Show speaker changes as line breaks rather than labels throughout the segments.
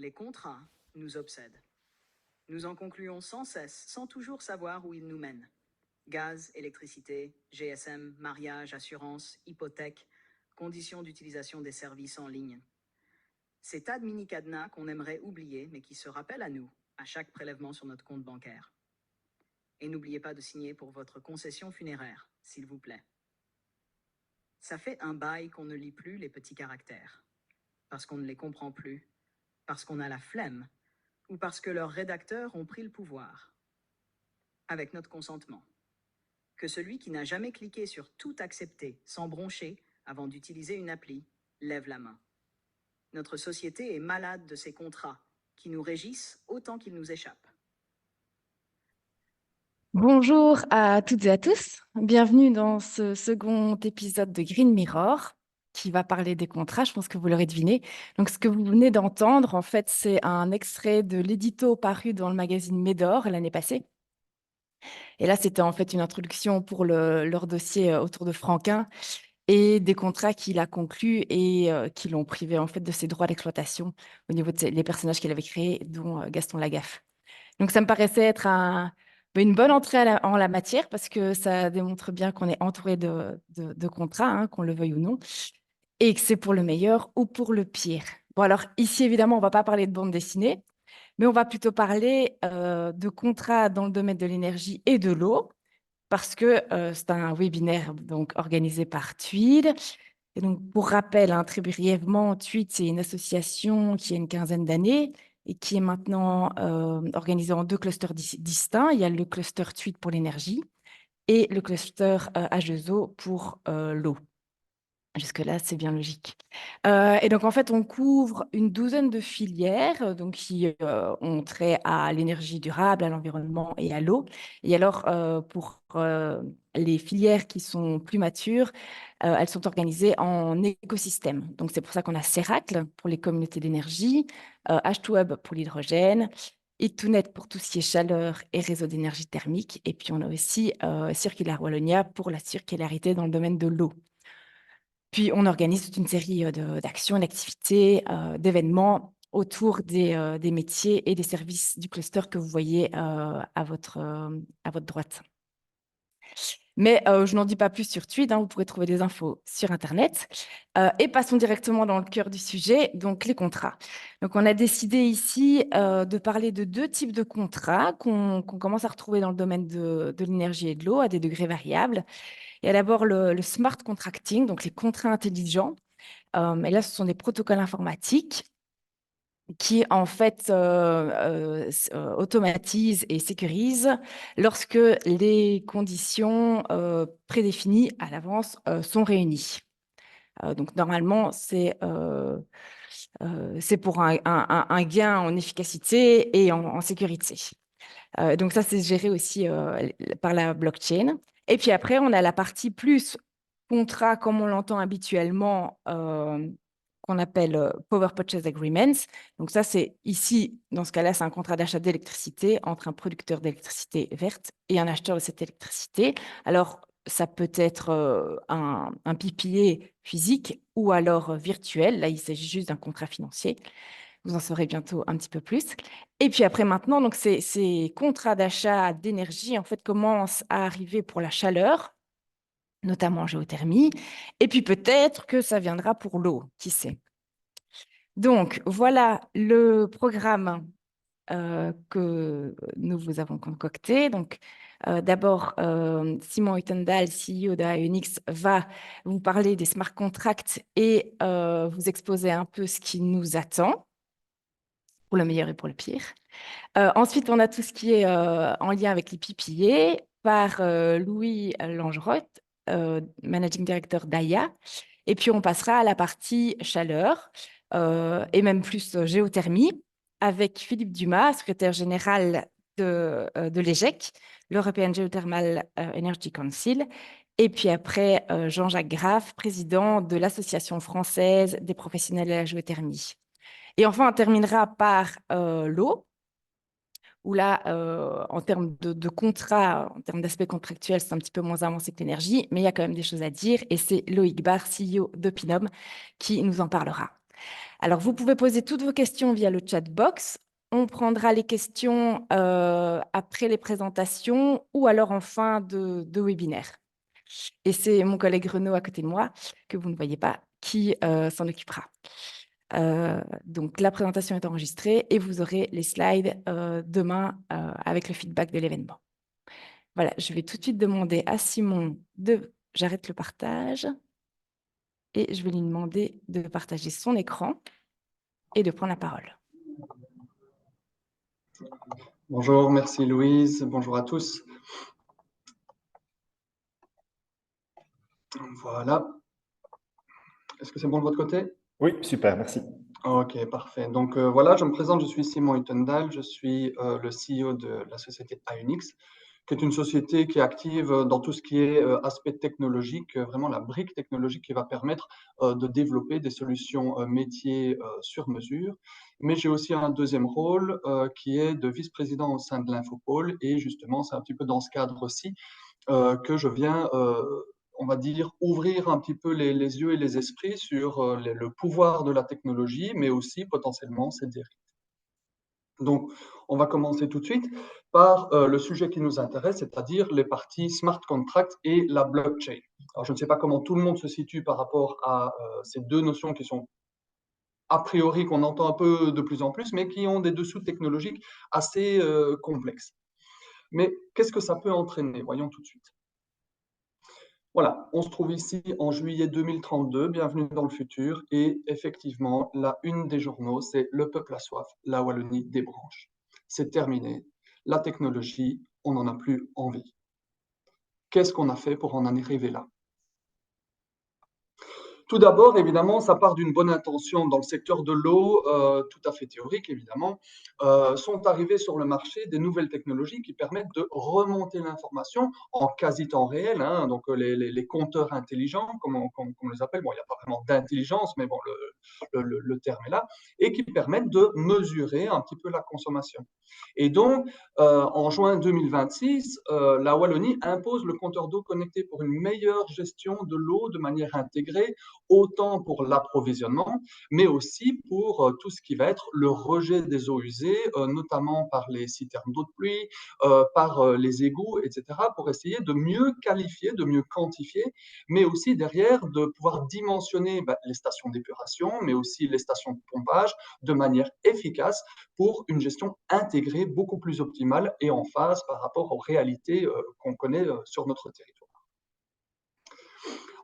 Les contrats nous obsèdent. Nous en concluons sans cesse, sans toujours savoir où ils nous mènent. Gaz, électricité, GSM, mariage, assurance, hypothèque, conditions d'utilisation des services en ligne. Ces tas de mini-cadenas qu'on aimerait oublier, mais qui se rappellent à nous, à chaque prélèvement sur notre compte bancaire. Et n'oubliez pas de signer pour votre concession funéraire, s'il vous plaît. Ça fait un bail qu'on ne lit plus les petits caractères, parce qu'on ne les comprend plus, parce qu'on a la flemme, ou parce que leurs rédacteurs ont pris le pouvoir. Avec notre consentement. Que celui qui n'a jamais cliqué sur « Tout accepter » sans broncher avant d'utiliser une appli, lève la main. Notre société est malade de ces contrats qui nous régissent autant qu'ils nous échappent.
Bonjour à toutes et à tous. Bienvenue dans ce second épisode de Green Mirror qui va parler des contrats. Je pense que vous l'aurez deviné. Donc, ce que vous venez d'entendre, en fait, c'est un extrait de l'édito paru dans le magazine Médor l'année passée. Et là, c'était en fait une introduction pour leur dossier autour de Franquin et des contrats qu'il a conclus et qui l'ont privé en fait de ses droits d'exploitation au niveau des personnages qu'il avait créés, dont Gaston Lagaffe. Donc, ça me paraissait être une bonne entrée en la matière parce que ça démontre bien qu'on est entouré de contrats, hein, qu'on le veuille ou non, et que c'est pour le meilleur ou pour le pire. Bon, alors ici, évidemment, on ne va pas parler de bande dessinée, mais on va plutôt parler de contrats dans le domaine de l'énergie et de l'eau parce que c'est un webinaire donc, organisé par Tweed. Et donc, pour rappel, hein, très brièvement, Tweed, c'est une association qui a une quinzaine d'années et qui est maintenant organisée en deux clusters distincts. Il y a le cluster Tweed pour l'énergie et le cluster H2O pour l'eau. Jusque-là, c'est bien logique. Et donc, en fait, on couvre une douzaine de filières donc, qui ont trait à l'énergie durable, à l'environnement et à l'eau. Et alors, pour les filières qui sont plus matures, elles sont organisées en écosystèmes. Donc, c'est pour ça qu'on a Ceracle pour les communautés d'énergie, H2Hub pour l'hydrogène, Itonet pour tout ce qui est chaleur et réseau d'énergie thermique. Et puis, on a aussi Circular Wallonia pour la circularité dans le domaine de l'eau. Puis, on organise toute une série d'actions, d'activités, d'événements autour des métiers et des services du cluster que vous voyez à votre droite. Mais je n'en dis pas plus sur Tweed, hein, vous pourrez trouver des infos sur Internet. Et passons directement dans le cœur du sujet, donc les contrats. Donc, on a décidé ici de parler de deux types de contrats qu'on commence à retrouver dans le domaine de l'énergie et de l'eau à des degrés variables. Il y a d'abord le smart contracting, donc les contrats intelligents. Et là, ce sont des protocoles informatiques qui, en fait, automatisent et sécurisent lorsque les conditions prédéfinies à l'avance sont réunies. Donc, normalement, c'est pour un gain en efficacité et en sécurité. Donc, ça, c'est géré aussi par la blockchain. Et puis après, on a la partie plus contrat, comme on l'entend habituellement, qu'on appelle Power Purchase Agreements. Donc ça, c'est ici, dans ce cas-là, c'est un contrat d'achat d'électricité entre un producteur d'électricité verte et un acheteur de cette électricité. Alors, ça peut être un PPA physique ou alors virtuel. Là, il s'agit juste d'un contrat financier. Vous en saurez bientôt un petit peu plus. Et puis après, maintenant, donc ces contrats d'achat d'énergie, en fait, commencent à arriver pour la chaleur, notamment en géothermie. Et puis peut-être que ça viendra pour l'eau, qui sait. Donc, voilà le programme que nous vous avons concocté. Donc, d'abord, Simon Huitendal, CEO de Ionix, va vous parler des smart contracts et vous exposer un peu ce qui nous attend, pour le meilleur et pour le pire. Ensuite, on a tout ce qui est en lien avec les PPA par Louis Langeroth, Managing Director d'AIA. Et puis, on passera à la partie chaleur et même plus géothermie avec Philippe Dumas, secrétaire général de l'EGEC, l'European Geothermal Energy Council. Et puis après, Jean-Jacques Graff, président de l'Association française des professionnels de la géothermie. Et enfin, on terminera par l'eau, où là, en termes de contrat, en termes d'aspect contractuel, c'est un petit peu moins avancé que l'énergie, mais il y a quand même des choses à dire. Et c'est Loïc Barre, CEO de Pinom, qui nous en parlera. Alors, vous pouvez poser toutes vos questions via le chat box. On prendra les questions après les présentations ou alors en fin de webinaire. Et c'est mon collègue Renaud à côté de moi, que vous ne voyez pas, qui s'en occupera. Donc, la présentation est enregistrée et vous aurez les slides demain avec le feedback de l'événement. Voilà, je vais tout de suite demander à Simon de... J'arrête le partage et je vais lui demander de partager son écran et de prendre la parole.
Bonjour, merci Louise, bonjour à tous. Voilà. Est-ce que c'est bon de votre côté?
Oui, super, merci.
Ok, parfait. Donc voilà, je me présente, je suis Simon Uttendal, je suis le CEO de la société Ionix, qui est une société qui est active dans tout ce qui est aspect technologique, vraiment la brique technologique qui va permettre de développer des solutions métiers sur mesure. Mais j'ai aussi un deuxième rôle qui est de vice-président au sein de l'Infopôle, et justement, c'est un petit peu dans ce cadre aussi que je viens, on va dire, ouvrir un petit peu les yeux et les esprits sur le pouvoir de la technologie, mais aussi potentiellement ses dérives. Donc, on va commencer tout de suite par le sujet qui nous intéresse, c'est-à-dire les parties smart contract et la blockchain. Alors, je ne sais pas comment tout le monde se situe par rapport à ces deux notions qui sont a priori qu'on entend un peu de plus en plus, mais qui ont des dessous technologiques assez complexes. Mais qu'est-ce que ça peut entraîner? Voyons tout de suite. Voilà, on se trouve ici en juillet 2032, bienvenue dans le futur, et effectivement, la une des journaux, c'est Le peuple a soif, la Wallonie débranche. C'est terminé. La technologie, on n'en a plus envie. Qu'est-ce qu'on a fait pour en arriver là? Tout d'abord, évidemment, ça part d'une bonne intention dans le secteur de l'eau, tout à fait théorique, évidemment. Sont arrivées sur le marché des nouvelles technologies qui permettent de remonter l'information en quasi-temps réel, hein, donc les compteurs intelligents, comme on les appelle. Bon, il n'y a pas vraiment d'intelligence, mais bon, le terme est là, et qui permettent de mesurer un petit peu la consommation. Et donc, en juin 2026, la Wallonie impose le compteur d'eau connecté pour une meilleure gestion de l'eau de manière intégrée, autant pour l'approvisionnement, mais aussi pour tout ce qui va être le rejet des eaux usées, notamment par les citernes d'eau de pluie, par les égouts, etc., pour essayer de mieux qualifier, de mieux quantifier, mais aussi derrière de pouvoir dimensionner les stations d'épuration, mais aussi les stations de pompage de manière efficace pour une gestion intégrée beaucoup plus optimale et en phase par rapport aux réalités qu'on connaît sur notre territoire.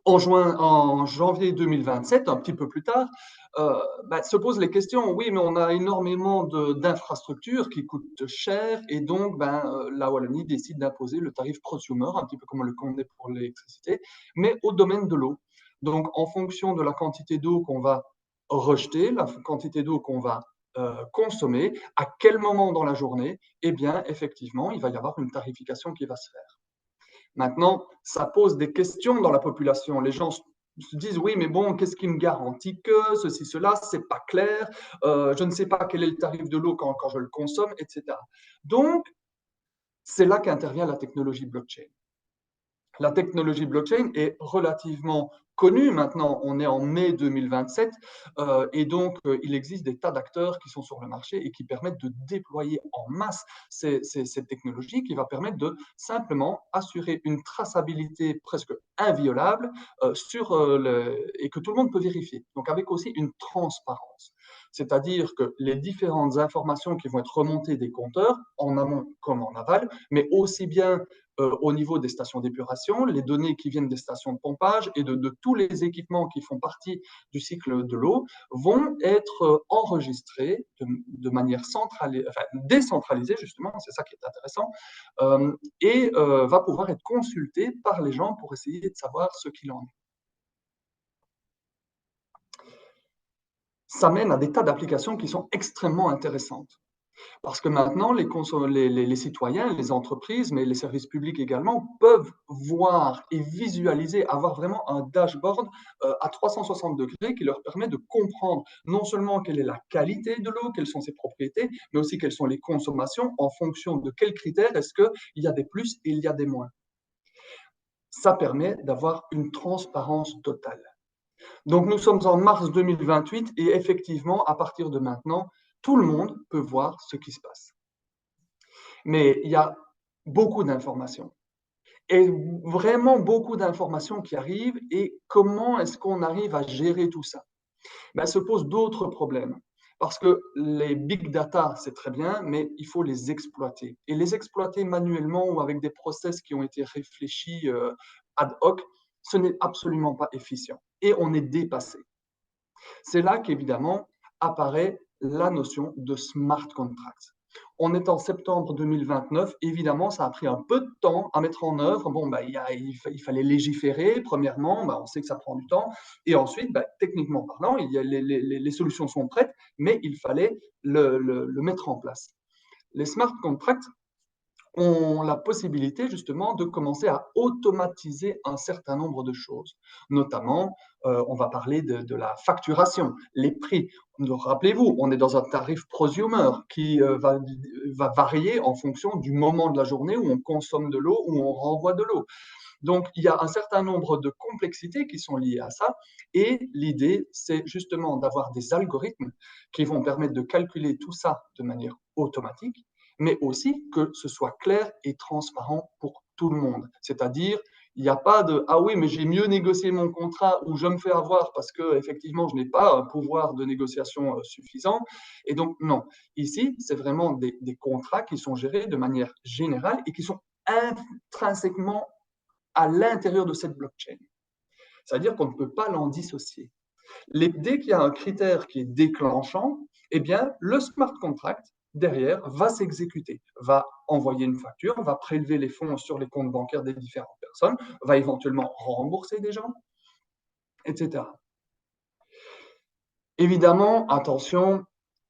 En janvier 2027, un petit peu plus tard, se posent les questions. Oui, mais on a énormément d'infrastructures qui coûtent cher et donc la Wallonie décide d'imposer le tarif prosumer, un petit peu comme on le connaît pour l'électricité, mais au domaine de l'eau. Donc, en fonction de la quantité d'eau qu'on va rejeter, la quantité d'eau qu'on va consommer, à quel moment dans la journée, eh bien, effectivement, il va y avoir une tarification qui va se faire. Maintenant, ça pose des questions dans la population. Les gens se disent, oui, mais bon, qu'est-ce qui me garantit que ceci, cela, c'est pas clair, je ne sais pas quel est le tarif de l'eau quand je le consomme, etc. Donc, c'est là qu'intervient la technologie blockchain. La technologie blockchain est relativement connue maintenant, on est en mai 2027, et donc il existe des tas d'acteurs qui sont sur le marché et qui permettent de déployer en masse ces technologies qui va permettre de simplement assurer une traçabilité presque inviolable et que tout le monde peut vérifier. Donc avec aussi une transparence. C'est-à-dire que les différentes informations qui vont être remontées des compteurs, en amont comme en aval, mais aussi bien au niveau des stations d'épuration, les données qui viennent des stations de pompage et de tous les équipements qui font partie du cycle de l'eau vont être enregistrés de manière décentralisée, justement, c'est ça qui est intéressant, et va pouvoir être consulté par les gens pour essayer de savoir ce qu'il en est. Ça mène à des tas d'applications qui sont extrêmement intéressantes. Parce que maintenant, les citoyens, les entreprises, mais les services publics également, peuvent voir et visualiser, avoir vraiment un dashboard à 360 degrés qui leur permet de comprendre non seulement quelle est la qualité de l'eau, quelles sont ses propriétés, mais aussi quelles sont les consommations, en fonction de quels critères est-ce qu'il y a des plus et il y a des moins. Ça permet d'avoir une transparence totale. Donc, nous sommes en mars 2028 et effectivement, à partir de maintenant, tout le monde peut voir ce qui se passe. Mais il y a beaucoup d'informations et vraiment beaucoup d'informations qui arrivent et comment est-ce qu'on arrive à gérer tout ça? Ben, se posent d'autres problèmes. Parce que les big data, c'est très bien, mais il faut les exploiter. Et les exploiter manuellement ou avec des process qui ont été réfléchis ad hoc, ce n'est absolument pas efficient. Et on est dépassé. C'est là qu'évidemment apparaît la notion de smart contracts. On est en septembre 2029, évidemment, ça a pris un peu de temps à mettre en œuvre. Bon, bah, il fallait légiférer, premièrement, bah, on sait que ça prend du temps, et ensuite, bah, techniquement parlant, les solutions sont prêtes, mais il fallait le mettre en place. Les smart contracts ont la possibilité justement de commencer à automatiser un certain nombre de choses. Notamment, on va parler de la facturation, les prix. Rappelez-vous, on est dans un tarif prosumer qui va varier en fonction du moment de la journée où on consomme de l'eau, où on renvoie de l'eau. Donc, il y a un certain nombre de complexités qui sont liées à ça. Et l'idée, c'est justement d'avoir des algorithmes qui vont permettre de calculer tout ça de manière automatique, mais aussi que ce soit clair et transparent pour tout le monde. C'est-à-dire, il n'y a pas de ah oui, mais j'ai mieux négocié mon contrat ou je me fais avoir parce que effectivement je n'ai pas un pouvoir de négociation suffisant. Et donc, non. Ici, c'est vraiment des contrats qui sont gérés de manière générale et qui sont intrinsèquement à l'intérieur de cette blockchain. C'est-à-dire qu'on ne peut pas l'en dissocier. Dès qu'il y a un critère qui est déclenchant, eh bien, le smart contract, derrière, va s'exécuter, va envoyer une facture, va prélever les fonds sur les comptes bancaires des différentes personnes, va éventuellement rembourser des gens, etc. Évidemment, attention,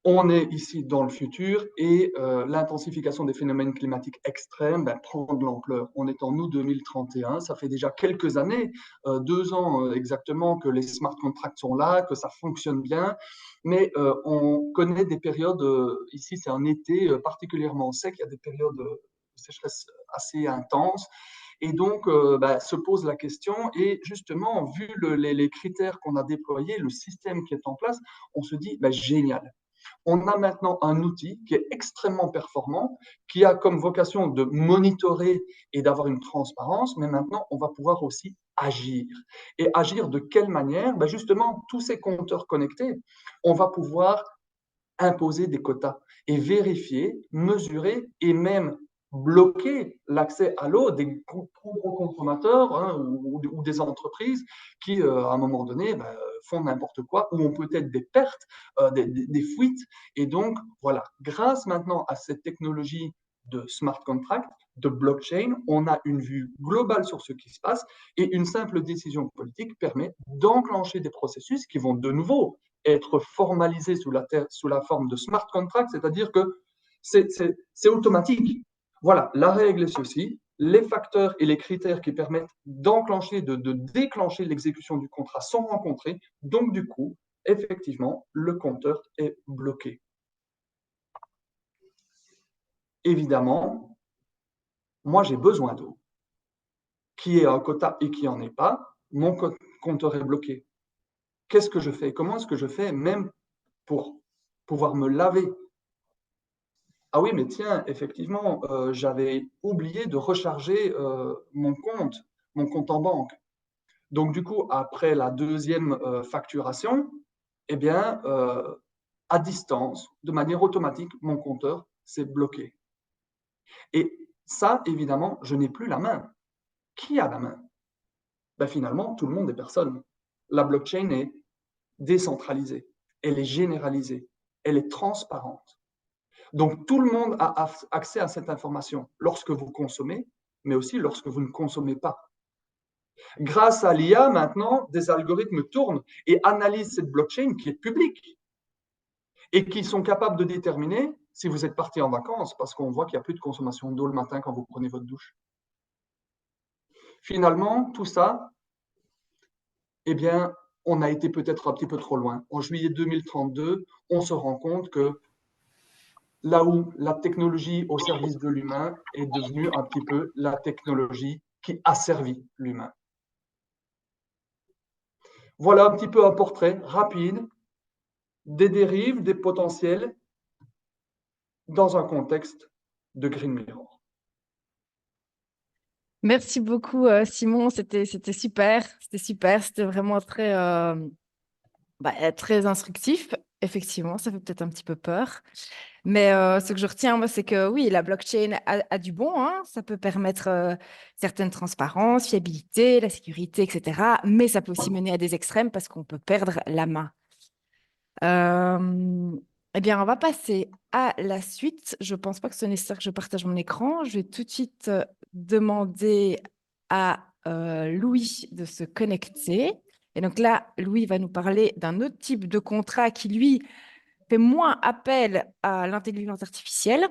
on est ici dans le futur et l'intensification des phénomènes climatiques extrêmes prend de l'ampleur. On est en août 2031, ça fait déjà quelques années, 2 ans exactement que les smart contracts sont là, que ça fonctionne bien, mais on connaît des périodes, ici c'est un été particulièrement sec, il y a des périodes de sécheresse assez intenses, et donc, se pose la question, et justement, vu les critères qu'on a déployés, le système qui est en place, on se dit, génial. On a maintenant un outil qui est extrêmement performant, qui a comme vocation de monitorer et d'avoir une transparence, mais maintenant, on va pouvoir aussi agir. Et agir de quelle manière? Justement, tous ces compteurs connectés, on va pouvoir imposer des quotas et vérifier, mesurer et même bloquer l'accès à l'eau des trop gros consommateurs hein, ou des entreprises qui, à un moment donné, font n'importe quoi ou ont peut-être des pertes, des fuites. Et donc, voilà, grâce maintenant à cette technologie de smart contract, de blockchain, on a une vue globale sur ce qui se passe et une simple décision politique permet d'enclencher des processus qui vont de nouveau être formalisés sous la forme de smart contract, c'est-à-dire que c'est automatique. Voilà, la règle est ceci, les facteurs et les critères qui permettent d'enclencher, de déclencher l'exécution du contrat sont rencontrés, donc du coup, effectivement, le compteur est bloqué. Évidemment, moi j'ai besoin d'eau. Qui est un quota et qui n'en est pas, mon compteur est bloqué. Qu'est-ce que je fais? Comment est-ce que je fais même pour pouvoir me laver? Ah oui, mais tiens, effectivement, j'avais oublié de recharger mon compte en banque. Donc, du coup, après la deuxième facturation, eh bien, à distance, de manière automatique, mon compteur s'est bloqué. Et ça, évidemment, je n'ai plus la main. Qui a la main? Finalement, tout le monde est personne. La blockchain est décentralisée, elle est généralisée, elle est transparente. Donc, tout le monde a accès à cette information lorsque vous consommez, mais aussi lorsque vous ne consommez pas. Grâce à l'IA, maintenant, des algorithmes tournent et analysent cette blockchain qui est publique et qui sont capables de déterminer si vous êtes parti en vacances, parce qu'on voit qu'il n'y a plus de consommation d'eau le matin quand vous prenez votre douche. Finalement, tout ça, eh bien, on a été peut-être un petit peu trop loin. En juillet 2032, on se rend compte que là où la technologie au service de l'humain est devenue un petit peu la technologie qui asservit l'humain. Voilà un petit peu un portrait rapide des dérives, des potentiels dans un contexte de Green Mirror.
Merci beaucoup, Simon. C'était super. C'était super. C'était vraiment très instructif. Effectivement, ça fait peut-être un petit peu peur. Mais ce que je retiens, moi, c'est que oui, la blockchain a du bon, hein. Ça peut permettre certaine transparence, fiabilité, la sécurité, etc. Mais ça peut aussi mener à des extrêmes parce qu'on peut perdre la main. Euh, eh bien, on va passer à la suite. Je pense pas que ce soit nécessaire que je partage mon écran. Je vais tout de suite demander à Louis de se connecter. Et donc là, Louis va nous parler d'un autre type de contrat qui, lui, fait moins appel à l'intelligence artificielle.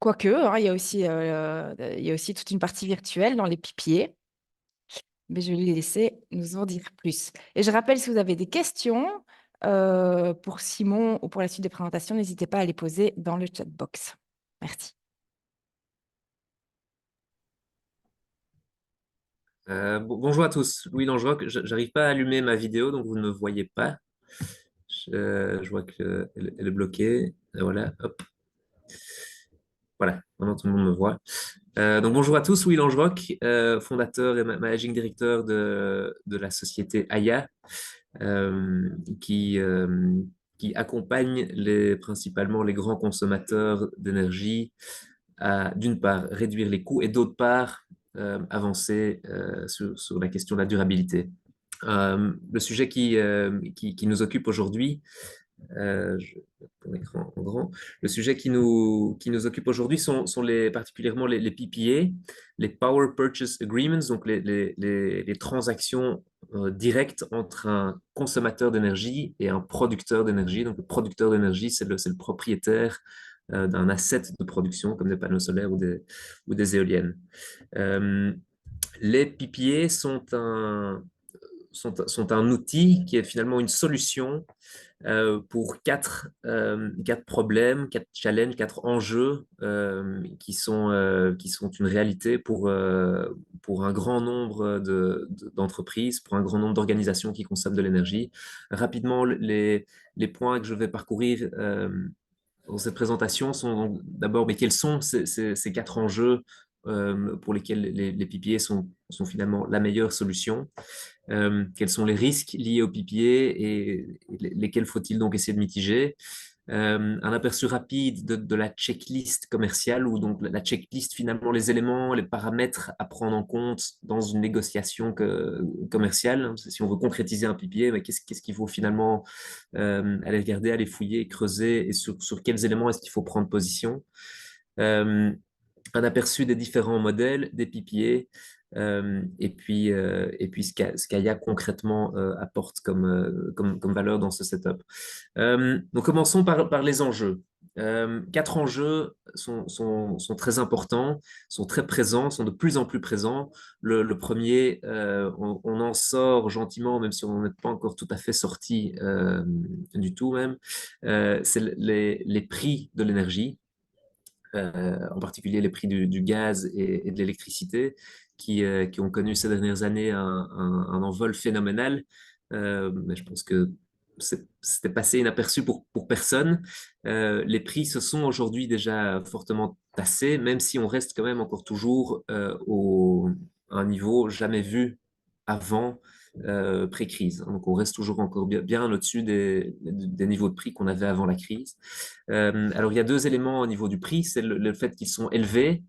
Quoique, hein, il y a aussi toute une partie virtuelle dans les pipiers. Mais je vais lui laisser nous en dire plus. Et je rappelle, si vous avez des questions pour Simon ou pour la suite des présentations, n'hésitez pas à les poser dans le chat box. Merci.
Bonjour à tous, Louis Langeroc. J'arrive pas à allumer ma vidéo, donc vous ne me voyez pas. Je vois qu'elle elle est bloquée. Et voilà, hop. Voilà, maintenant tout le monde me voit. Donc bonjour à tous, Louis Langeroc, fondateur et managing director de la société Aya, euh, qui, euh, qui accompagne principalement les grands consommateurs d'énergie à, d'une part, réduire les coûts et d'autre part, avancer sur la question de la durabilité. Le sujet qui nous occupe aujourd'hui, je vais mon écran en grand. Le sujet qui nous occupe aujourd'hui sont particulièrement les PPA, les Power Purchase Agreements, donc les transactions directes entre un consommateur d'énergie et un producteur d'énergie. Donc le producteur d'énergie, c'est le propriétaire d'un asset de production comme des panneaux solaires ou des éoliennes. Les PPA sont un outil qui est finalement une solution pour quatre problèmes, quatre challenges, quatre enjeux qui sont une réalité pour un grand nombre d'entreprises, pour un grand nombre d'organisations qui consomment de l'énergie. Rapidement, les points que je vais parcourir dans cette présentation sont d'abord, mais quels sont ces quatre enjeux pour lesquels les PPA sont finalement la meilleure solution? Quels sont les risques liés au PPA et lesquels faut-il donc essayer de mitiger? Un aperçu rapide de la checklist commerciale, ou donc la checklist, finalement, les éléments, les paramètres à prendre en compte dans une négociation commerciale. Si on veut concrétiser un PPA, mais qu'est-ce qu'il faut finalement aller regarder, aller fouiller, creuser, et sur quels éléments est-ce qu'il faut prendre position? Un aperçu des différents modèles des PPA, et puis ce qu'Aya concrètement apporte comme valeur dans ce setup. Donc commençons par les enjeux. Quatre enjeux sont très importants, sont très présents, sont de plus en plus présents. Le premier, on en sort gentiment, même si on n'est pas encore tout à fait sorti du tout même, c'est les prix de l'énergie. En particulier les prix du gaz et de l'électricité, qui ont connu ces dernières années un envol phénoménal. Mais je pense que c'était passé inaperçu pour personne. Les prix se sont aujourd'hui déjà fortement tassés, même si on reste quand même encore toujours à un niveau jamais vu avant pré-crise. Donc on reste toujours encore bien au-dessus des niveaux de prix qu'on avait avant la crise. Alors, il y a deux éléments au niveau du prix. C'est le fait qu'ils sont élevés.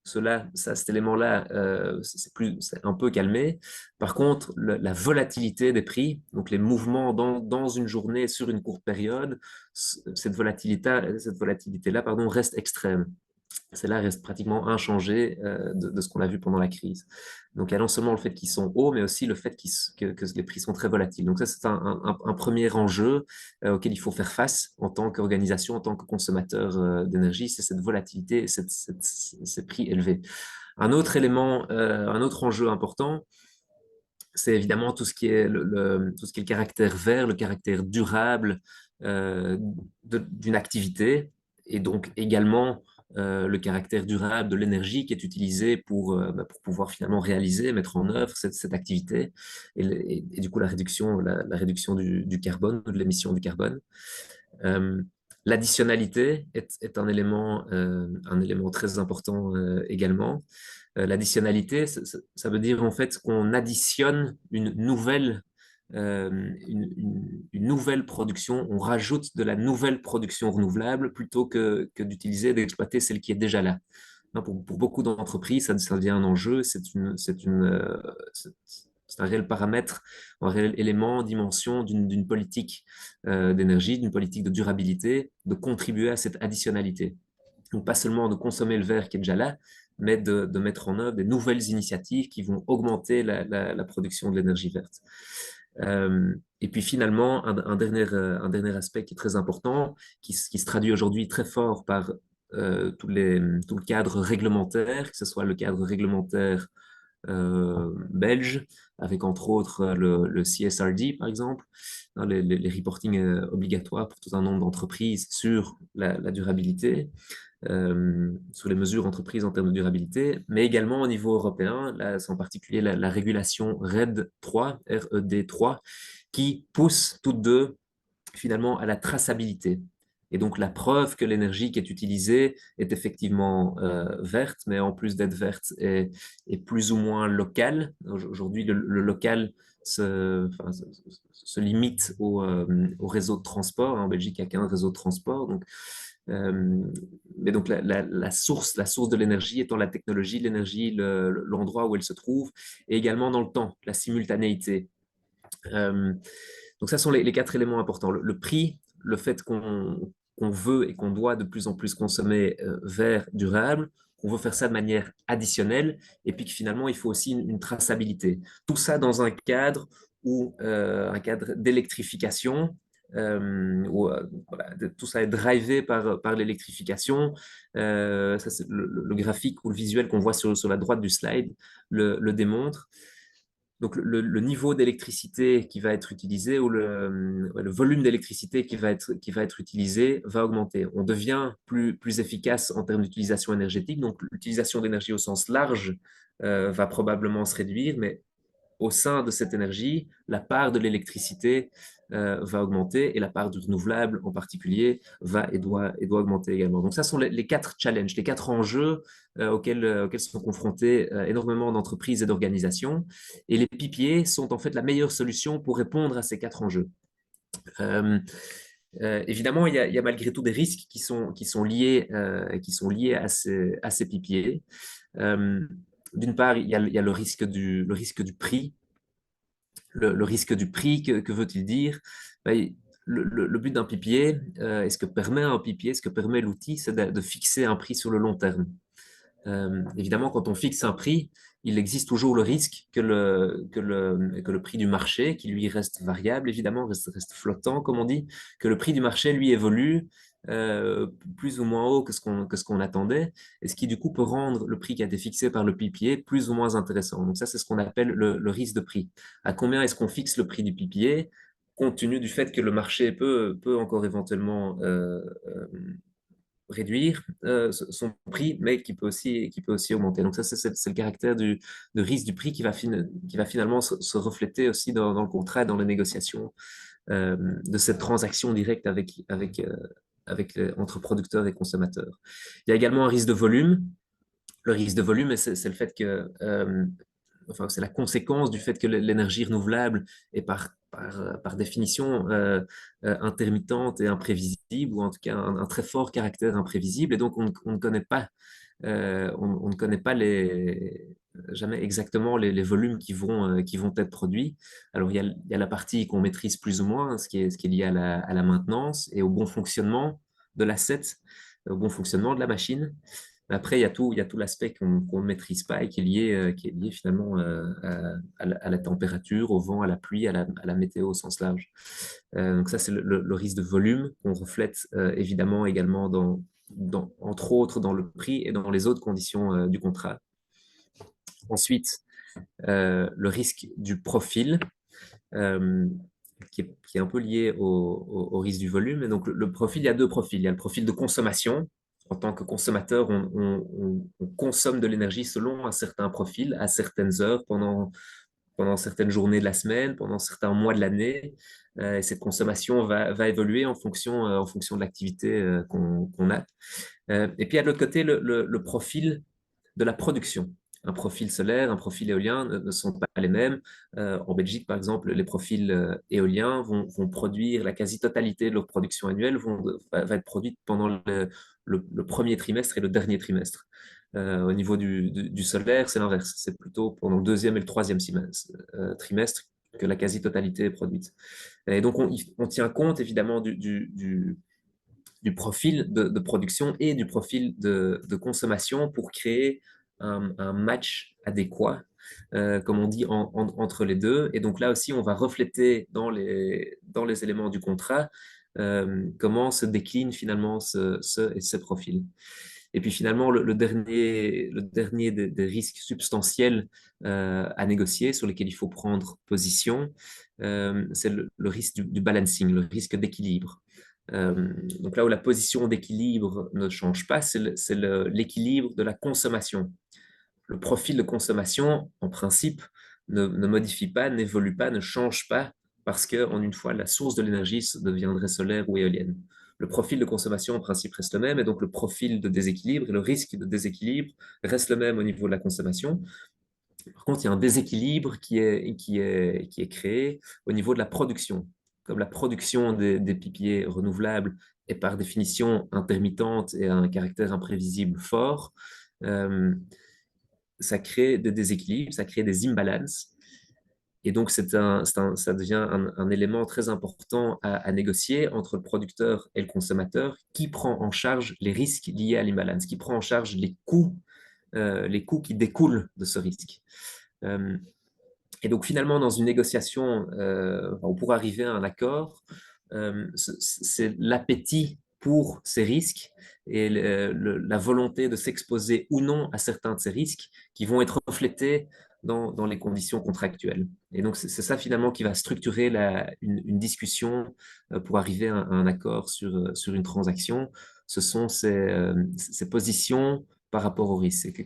Cet élément-là, c'est un peu calmé. Par contre, la volatilité des prix, donc les mouvements dans une journée sur une courte période, cette volatilité-là, pardon, reste extrême. Celle-là reste pratiquement inchangée de ce qu'on a vu pendant la crise. Donc, il y a non seulement le fait qu'ils sont hauts, mais aussi le fait que les prix sont très volatiles. Donc, ça, c'est un premier enjeu auquel il faut faire face en tant qu'organisation, en tant que consommateur d'énergie, c'est cette volatilité et ces prix élevés. Un autre élément, un autre enjeu important, c'est évidemment tout ce qui est tout ce qui est le caractère vert, le caractère durable d'une activité, et donc également le caractère durable de l'énergie qui est utilisée pour pouvoir finalement réaliser, mettre en œuvre cette activité et du coup la réduction du carbone, de l'émission du carbone. L'additionnalité est un élément très important également. L'additionnalité, ça veut dire en fait qu'on additionne une nouvelle production, on rajoute de la nouvelle production renouvelable plutôt que d'exploiter celle qui est déjà là. Pour beaucoup d'entreprises, ça devient un enjeu, c'est un réel paramètre, un réel élément, dimension d'une politique d'énergie, d'une politique de durabilité, de contribuer à cette additionnalité. Donc, pas seulement de consommer le verre qui est déjà là, mais de mettre en œuvre des nouvelles initiatives qui vont augmenter la production de l'énergie verte. Et puis finalement, un dernier aspect qui est très important, qui se traduit aujourd'hui très fort par tout le cadre réglementaire, que ce soit le cadre réglementaire belge, avec entre autres le CSRD par exemple, les reporting obligatoires pour tout un nombre d'entreprises sur la durabilité, sur les mesures entreprises en termes de durabilité, mais également au niveau européen, là c'est en particulier la régulation RED 3, RED 3, qui pousse toutes deux finalement à la traçabilité. Et donc la preuve que l'énergie qui est utilisée est effectivement verte, mais en plus d'être verte, est plus ou moins locale. Aujourd'hui, le local se limite au réseau de transport. En Belgique, il n'y a qu'un réseau de transport. Donc, mais donc la source de l'énergie étant la technologie, l'énergie, l'endroit où elle se trouve, et également dans le temps, la simultanéité. Donc ça sont les 4 éléments importants. Le prix, le fait qu'on veut et qu'on doit de plus en plus consommer vert, durable, qu'on veut faire ça de manière additionnelle, et puis que finalement, il faut aussi une traçabilité. Tout ça dans un cadre d'électrification, où voilà, tout ça est drivé par l'électrification. Ça, c'est le graphique ou le visuel qu'on voit sur la droite du slide le démontre. Donc, le niveau d'électricité qui va être utilisé ou le volume d'électricité qui va être utilisé va augmenter. On devient plus efficace en termes d'utilisation énergétique. Donc, l'utilisation d'énergie au sens large va probablement se réduire, mais au sein de cette énergie, la part de l'électricité va augmenter et la part du renouvelable en particulier va et doit augmenter également. Donc ça sont les 4 challenges, les 4 enjeux auxquels sont confrontés énormément d'entreprises et d'organisations. Et les PPA sont en fait la meilleure solution pour répondre à ces 4 enjeux. Évidemment, il y a malgré tout des risques qui sont liés à ces PPA. D'une part, il y a le risque du prix. Le risque du prix, que veut-il dire? Le but d'un PPA, est-ce que permet un PPA, ce que permet l'outil, c'est de fixer un prix sur le long terme. Évidemment, quand on fixe un prix, il existe toujours le risque que le prix du marché, qui lui reste variable, évidemment, reste flottant, comme on dit, que le prix du marché, lui, évolue plus ou moins haut que ce qu'on attendait, et ce qui, du coup, peut rendre le prix qui a été fixé par le PPA plus ou moins intéressant. Donc ça, c'est ce qu'on appelle le risque de prix. À combien est-ce qu'on fixe le prix du PPA, compte tenu du fait que le marché peut encore éventuellement réduire son prix, mais qui peut aussi augmenter. Donc ça, c'est le caractère de risque du prix qui va finalement se refléter aussi dans le contrat et dans les négociations de cette transaction directe entre producteurs et consommateurs. Il y a également un risque de volume. Le risque de volume, c'est le fait que c'est la conséquence du fait que l'énergie renouvelable est par définition intermittente et imprévisible, ou en tout cas un très fort caractère imprévisible, et donc on ne connaît pas, on ne connaît pas jamais exactement les volumes qui vont être produits. Alors il y a la partie qu'on maîtrise plus ou moins, ce qui est lié à la maintenance et au bon fonctionnement de l'asset, au bon fonctionnement de la machine. Après, il y a tout l'aspect qu'on ne maîtrise pas et qui est lié finalement à la température, au vent, à la pluie, à la météo au sens large. Donc ça, c'est le risque de volume qu'on reflète évidemment également entre autres dans le prix et dans les autres conditions du contrat. Ensuite, le risque du profil, qui est un peu lié au risque du volume. Et donc, le profil, il y a 2 profils. Il y a le profil de consommation, En tant que consommateur, on consomme de l'énergie selon un certain profil, à certaines heures, pendant certaines journées de la semaine, pendant certains mois de l'année. Et cette consommation va évoluer en fonction de l'activité qu'on a. Et puis, à l'autre côté, le profil de la production. Un profil solaire, un profil éolien ne sont pas les mêmes. En Belgique, par exemple, les profils éoliens vont produire la quasi-totalité de leur production annuelle va être produite pendant le premier trimestre et le dernier trimestre. Au niveau du solaire, c'est l'inverse. C'est plutôt pendant le deuxième et le troisième trimestre que la quasi-totalité est produite. Et donc, on tient compte évidemment du profil de production et du profil de consommation pour créer un match adéquat, comme on dit, entre les deux. Et donc là aussi, on va refléter dans les éléments du contrat comment se déclinent finalement ces profils. Et puis finalement, le dernier des risques substantiels à négocier, sur lesquels il faut prendre position, c'est le risque du balancing, le risque d'équilibre. Donc là où la position d'équilibre ne change pas, c'est l'équilibre de la consommation. Le profil de consommation, en principe, ne modifie pas, n'évolue pas, ne change pas, parce qu'en une fois, la source de l'énergie deviendrait solaire ou éolienne. Le profil de consommation, en principe, reste le même, et donc le profil de déséquilibre et le risque de déséquilibre reste le même au niveau de la consommation. Par contre, il y a un déséquilibre qui est créé au niveau de la production. Comme la production des PPA renouvelables est par définition intermittente et a un caractère imprévisible fort, ça crée des déséquilibres, ça crée des imbalances. Et donc, ça devient un élément très important à négocier entre le producteur et le consommateur qui prend en charge les risques liés à l'imbalance, qui prend en charge les coûts qui découlent de ce risque. Et donc, finalement, dans une négociation, on pourrait arriver à un accord. C'est l'appétit pour ces risques et la volonté de s'exposer ou non à certains de ces risques qui vont être reflétés dans les conditions contractuelles. Et donc, c'est ça finalement qui va structurer une discussion pour arriver à un accord sur une transaction. Ce sont ces positions par rapport au risque.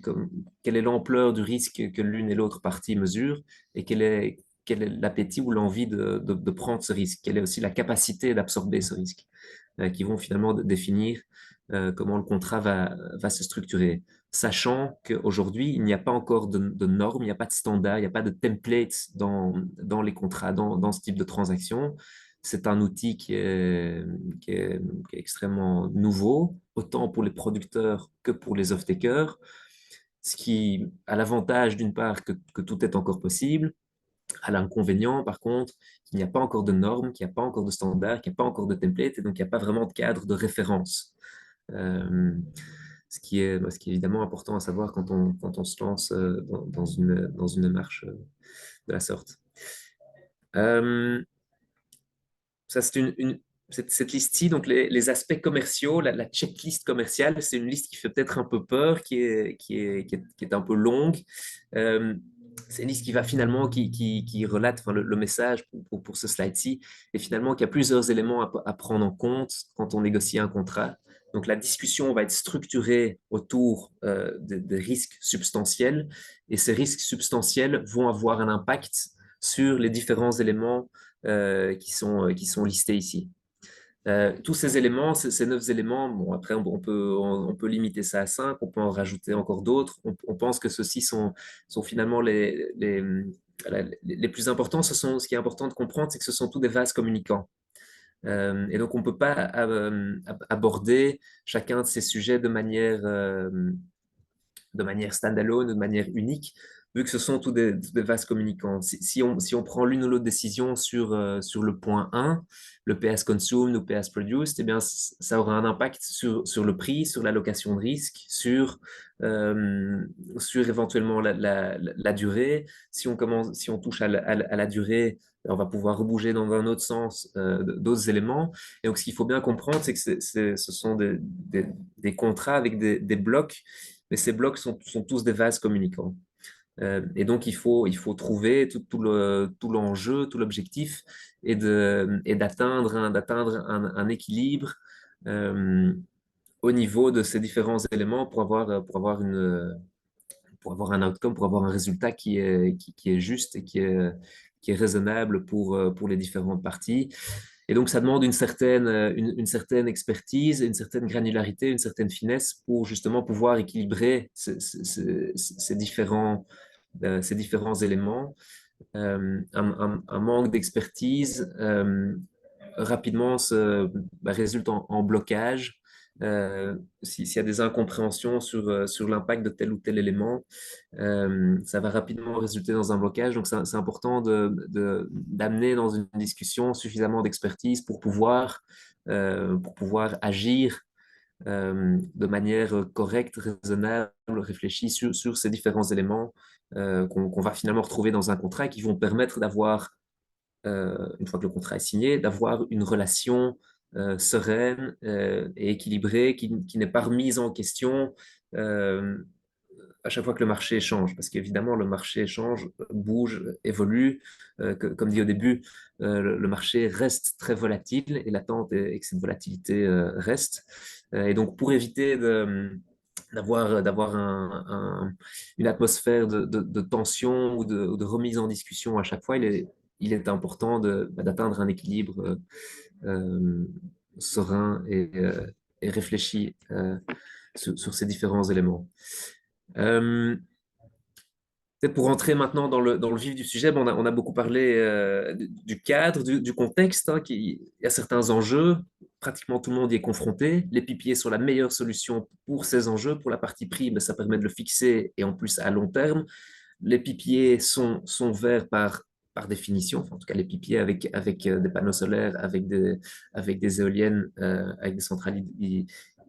Quelle est l'ampleur du risque que l'une et l'autre partie mesurent et quel est l'appétit ou l'envie de prendre ce risque, quelle est aussi la capacité d'absorber ce risque, qui vont finalement définir comment le contrat va se structurer. Sachant qu'aujourd'hui, il n'y a pas encore de normes, il n'y a pas de standard, il n'y a pas de template dans les contrats, dans ce type de transaction. C'est un outil qui est extrêmement nouveau, autant pour les producteurs que pour les off-takers, ce qui a l'avantage d'une part que tout est encore possible, à l'inconvénient par contre qu'il n'y a pas encore de normes, qu'il n'y a pas encore de standards, qu'il n'y a pas encore de template et donc il n'y a pas vraiment de cadre de référence. Ce qui est évidemment important à savoir quand on se lance dans une démarche de la sorte. Ça, c'est cette liste-ci, donc les aspects commerciaux, la checklist commerciale, c'est une liste qui fait peut-être un peu peur, qui est un peu longue. C'est une liste qui va finalement, qui relate le message pour ce slide-ci, et finalement qu'il y a plusieurs éléments à prendre en compte quand on négocie un contrat. Donc la discussion va être structurée autour des risques substantiels, et ces risques substantiels vont avoir un impact sur les différents éléments qui sont listés ici. Tous ces éléments, ces 9 éléments, bon, après on peut limiter ça à 5, on peut en rajouter encore d'autres. On pense que ceux-ci sont finalement les plus importants. Ce qui est important de comprendre, c'est que ce sont tous des vases communicants. Et donc on ne peut pas aborder chacun de ces sujets de manière standalone, de manière unique, vu que ce sont tous des vases communicants. Si on prend l'une ou l'autre décision sur le point 1, le PS consumed ou PS produced, eh bien, ça aura un impact sur le prix, sur l'allocation de risque, sur éventuellement la durée. Si on touche à la durée, on va pouvoir rebouger dans un autre sens d'autres éléments. Et donc, ce qu'il faut bien comprendre, c'est que ce sont des contrats avec des blocs, mais ces blocs sont tous des vases communicants. Et donc, il faut trouver tout l'enjeu, tout l'objectif et d'atteindre un équilibre au niveau de ces différents éléments pour avoir un outcome, pour avoir un résultat qui est juste et qui est raisonnable pour les différentes parties. Et donc, ça demande une certaine expertise, une certaine granularité, une certaine finesse pour justement pouvoir équilibrer ces différents éléments. Un manque d'expertise rapidement résulte en blocage. S'il y a des incompréhensions sur l'impact de tel ou tel élément, ça va rapidement résulter dans un blocage. Donc, c'est important d'amener dans une discussion suffisamment d'expertise pour pouvoir agir de manière correcte, raisonnable, réfléchie sur ces différents éléments qu'on va finalement retrouver dans un contrat et qui vont permettre d'avoir, une fois que le contrat est signé, d'avoir une relation sereine et équilibrée qui n'est pas remise en question à chaque fois que le marché change, parce qu'évidemment, le marché change, bouge, évolue. Comme dit au début, le marché reste très volatile et l'attente est que cette volatilité reste. Et donc, pour éviter d'avoir une atmosphère de tension ou de remise en discussion à chaque fois, il est important d'atteindre un équilibre serein et réfléchi sur ces différents éléments. Peut-être pour rentrer maintenant dans le vif du sujet, bon, on a beaucoup parlé du cadre, du contexte, hein, il y a certains enjeux, pratiquement tout le monde y est confronté. Les PPA sont la meilleure solution pour ces enjeux. Pour la partie prix, ben, ça permet de le fixer et en plus à long terme. Les PPA sont verts par définition, enfin, en tout cas les PPA avec des panneaux solaires, avec des éoliennes, avec des centrales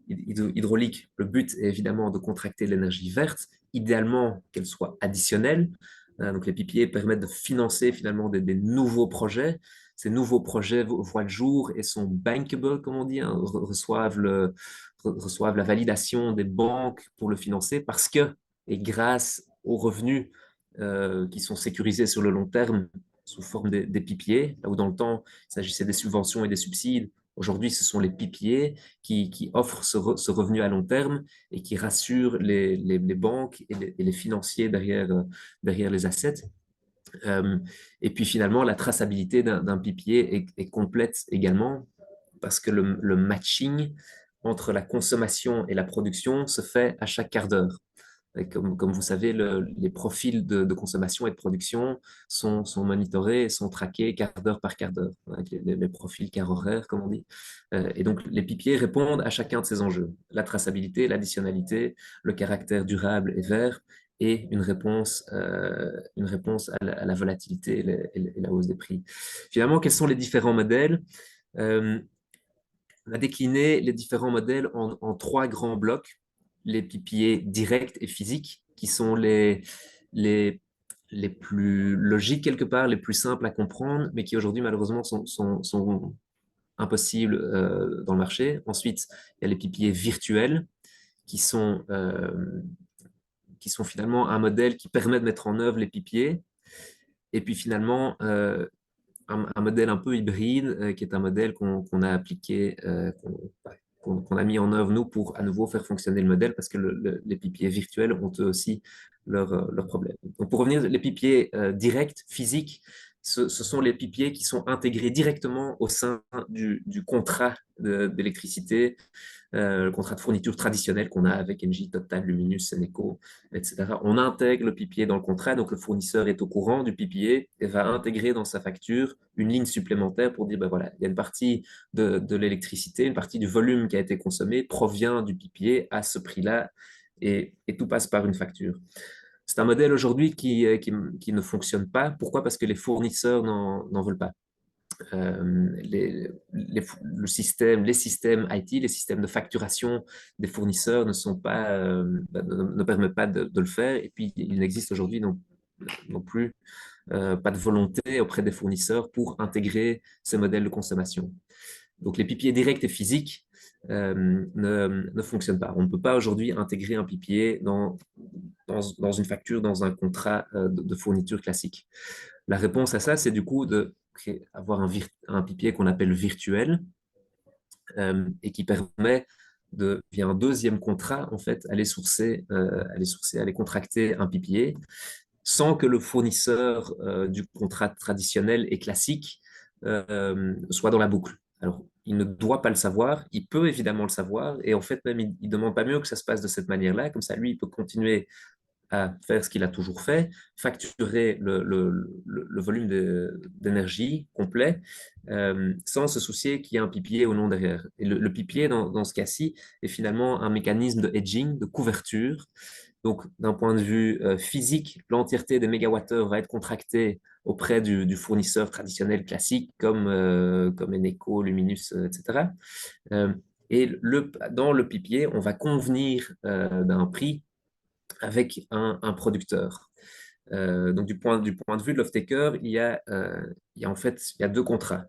hydrauliques. Le but est évidemment de contracter l'énergie verte, idéalement qu'elle soit additionnelle. Donc les PPA permettent de financer finalement des nouveaux projets. Ces nouveaux projets voient le jour et sont bankable, comme on dit, hein, reçoivent la validation des banques pour le financer parce que, et grâce aux revenus qui sont sécurisés sur le long terme sous forme des PPA, là où dans le temps, il s'agissait des subventions et des subsides. Aujourd'hui, ce sont les PPA qui offrent ce revenu à long terme et qui rassurent les banques et les financiers derrière les assets. Et puis finalement, la traçabilité d'un PPA est complète également parce que le matching entre la consommation et la production se fait à chaque quart d'heure. Comme vous savez, les profils de consommation et de production sont monitorés et sont traqués quart d'heure par quart d'heure, avec les profils quart horaire, comme on dit. Et donc, les PPA répondent à chacun de ces enjeux. La traçabilité, l'additionnalité, le caractère durable et vert, et une réponse à la volatilité et la hausse des prix. Finalement, quels sont les différents modèles? On a décliné les différents modèles en trois grands blocs. Les PPA directs et physiques, qui sont les plus logiques quelque part, les plus simples à comprendre, mais qui aujourd'hui malheureusement sont impossibles dans le marché. Ensuite, il y a les PPA virtuels, qui sont finalement un modèle qui permet de mettre en œuvre les PPA. Et puis finalement, un modèle un peu hybride, qui est un modèle qu'on a appliqué, qu'on a mis en œuvre, nous, pour à nouveau faire fonctionner le modèle, parce que les PPA virtuels ont eux aussi leurs problèmes. Donc, pour revenir, les PPA directs, physiques, ce sont les PPA qui sont intégrés directement au sein du contrat d'électricité, le contrat de fourniture traditionnel qu'on a avec Engie, Total, Luminus, Seneco, etc. On intègre le PPA dans le contrat, donc le fournisseur est au courant du PPA et va intégrer dans sa facture une ligne supplémentaire pour dire, ben voilà, il y a une partie de l'électricité, une partie du volume qui a été consommé provient du PPA à ce prix-là et tout passe par une facture. C'est un modèle aujourd'hui qui ne fonctionne pas. Pourquoi? Parce que les fournisseurs n'en veulent pas. Les systèmes IT, les systèmes de facturation des fournisseurs ne permettent pas de le faire. Et puis, il n'existe aujourd'hui non plus pas de volonté auprès des fournisseurs pour intégrer ces modèles de consommation. Donc, les PPA directs et physiques ne fonctionnent pas. On ne peut pas aujourd'hui intégrer un PPA dans une facture, dans un contrat de fourniture classique. La réponse à ça, c'est du coup avoir un PPA qu'on appelle virtuel et qui permet via un deuxième contrat, en fait, aller sourcer, aller contracter un PPA sans que le fournisseur du contrat traditionnel et classique soit dans la boucle. Alors, il ne doit pas le savoir, il peut évidemment le savoir, et en fait, même, il ne demande pas mieux que ça se passe de cette manière-là, comme ça, lui, il peut continuer à faire ce qu'il a toujours fait, facturer le volume d'énergie complet, sans se soucier qu'il y ait un PPA ou non derrière. Et le PPA, dans ce cas-ci, est finalement un mécanisme de hedging, de couverture. Donc, d'un point de vue physique, l'entièreté des mégawattheures va être contractée auprès du fournisseur traditionnel classique comme Eneco, Luminus, etc. Et dans le PPA, on va convenir d'un prix avec un producteur. Donc, du point de vue de l'off-taker, il y a en fait deux contrats.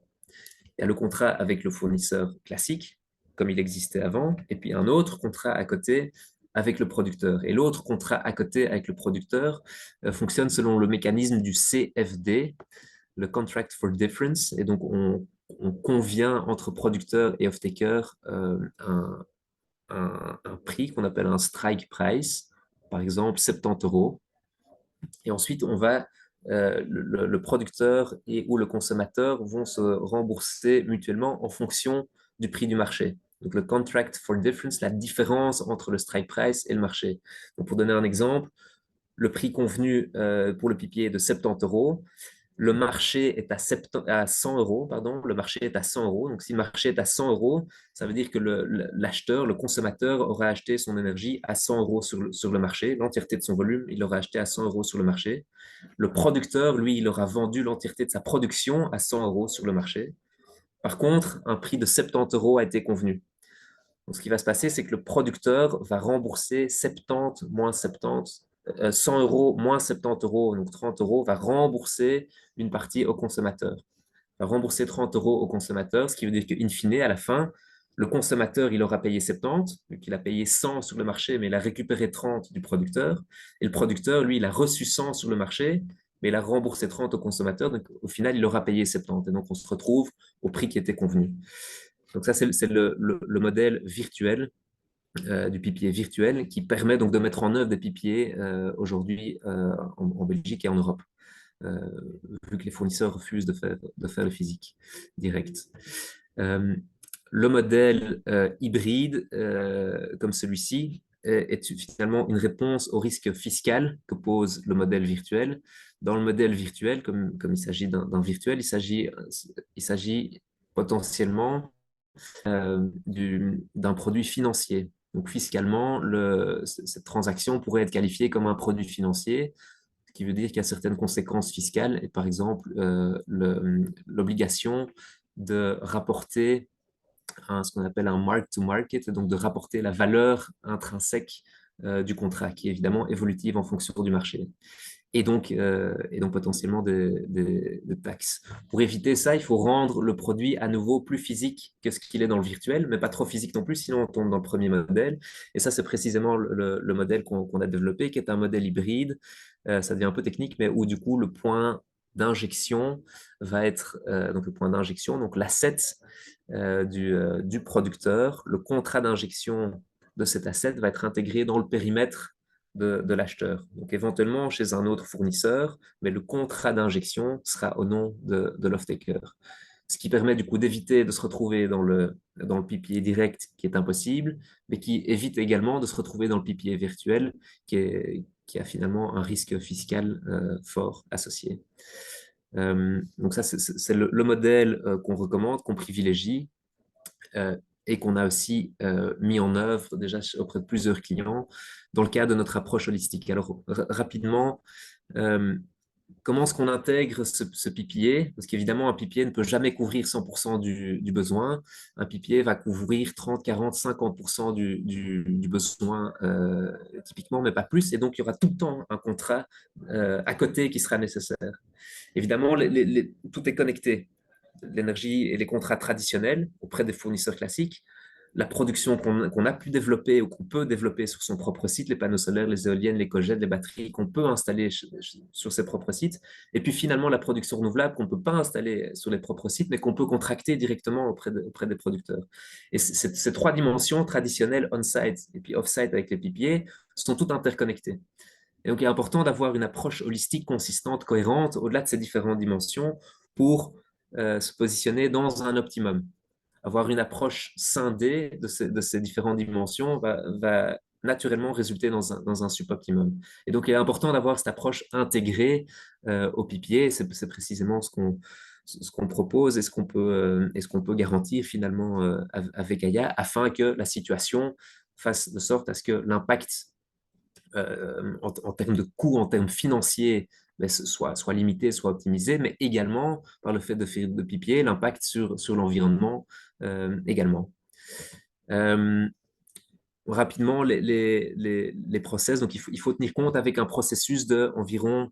Il y a le contrat avec le fournisseur classique, comme il existait avant, et puis un autre contrat à côté avec le producteur. Et l'autre contrat à côté avec le producteur fonctionne selon le mécanisme du CFD, le Contract for Difference. Et donc, on convient entre producteur et off-taker un prix qu'on appelle un strike price, par exemple 70 euros. Et ensuite, le producteur ou le consommateur vont se rembourser mutuellement en fonction du prix du marché. Donc, le contract for difference, la différence entre le strike price et le marché. Donc, pour donner un exemple, le prix convenu pour le PPA est de 70 euros. Le marché est à 100 euros, pardon, le marché est à 100 euros. Donc, si le marché est à 100 euros, ça veut dire que l'acheteur, le consommateur, aura acheté son énergie à 100 euros sur le marché, l'entièreté de son volume, il l'aura acheté à 100 euros sur le marché. Le producteur, lui, il aura vendu l'entièreté de sa production à 100 euros sur le marché. Par contre, un prix de 70 euros a été convenu. Donc, ce qui va se passer, c'est que le producteur va rembourser 70 moins 70, 100 euros moins 70 euros, donc 30 euros, va rembourser une partie au consommateur. Va rembourser 30 euros au consommateur, ce qui veut dire qu'in fine, à la fin, le consommateur, il aura payé 70, donc il a payé 100 sur le marché, mais il a récupéré 30 du producteur. Et le producteur, lui, il a reçu 100 sur le marché, mais il a remboursé 30 au consommateur. Donc, au final, il aura payé 70. Et donc, on se retrouve au prix qui était convenu. Donc, ça, c'est le modèle virtuel du PPA virtuel qui permet donc de mettre en œuvre des PPA aujourd'hui en Belgique et en Europe, vu que les fournisseurs refusent de faire le physique direct. Le modèle hybride, comme celui-ci, est finalement une réponse au risque fiscal que pose le modèle virtuel. Dans le modèle virtuel, comme il s'agit d'un virtuel, il s'agit potentiellement d'un produit financier. Donc fiscalement, cette transaction pourrait être qualifiée comme un produit financier, ce qui veut dire qu'il y a certaines conséquences fiscales, et par exemple l'obligation de rapporter ce qu'on appelle un mark-to-market, donc de rapporter la valeur intrinsèque du contrat, qui est évidemment évolutive en fonction du marché. Et donc potentiellement des taxes. Pour éviter ça, il faut rendre le produit à nouveau plus physique que ce qu'il est dans le virtuel, mais pas trop physique non plus, sinon on tombe dans le premier modèle. Et ça, c'est précisément le modèle qu'on a développé, qui est un modèle hybride. Ça devient un peu technique, mais où du coup, le point d'injection va être, donc le point d'injection, donc l'asset du producteur, le contrat d'injection de cet asset va être intégré dans le périmètre de l'acheteur. Donc éventuellement chez un autre fournisseur, mais le contrat d'injection sera au nom de l'off-taker. Ce qui permet du coup d'éviter de se retrouver dans le PPA direct qui est impossible, mais qui évite également de se retrouver dans le PPA virtuel qui a finalement un risque fiscal fort associé. Donc ça, c'est le modèle qu'on recommande, qu'on privilégie et qu'on a aussi mis en œuvre déjà auprès de plusieurs clients dans le cadre de notre approche holistique. Alors, rapidement, comment est-ce qu'on intègre ce PPA? Parce qu'évidemment, un PPA ne peut jamais couvrir 100% du besoin. Un PPA va couvrir 30, 40, 50% du besoin typiquement, mais pas plus. Et donc, il y aura tout le temps un contrat à côté qui sera nécessaire. Évidemment, tout est connecté. L'énergie et les contrats traditionnels auprès des fournisseurs classiques, la production qu'on a pu développer ou qu'on peut développer sur son propre site, les panneaux solaires, les éoliennes, les cogètes, les batteries qu'on peut installer sur ses propres sites, et puis finalement la production renouvelable qu'on ne peut pas installer sur les propres sites, mais qu'on peut contracter directement auprès des producteurs. Et ces trois dimensions traditionnelles, on-site et puis off-site avec les PPA, sont toutes interconnectées. Et donc, il est important d'avoir une approche holistique, consistante, cohérente, au-delà de ces différentes dimensions, pour se positionner dans un optimum. Avoir une approche scindée de ces différentes dimensions va naturellement résulter dans un suboptimum. Et donc, il est important d'avoir cette approche intégrée au PPA. C'est précisément ce qu'on propose et ce qu'on peut garantir finalement avec Gaïa, afin que la situation fasse de sorte à ce que l'impact en termes de coûts, en termes financiers, soit limité, soit optimisé, mais également par le fait de faire de PPA, l'impact sur l'environnement également. Rapidement, les process, donc il faut tenir compte avec un processus d'environ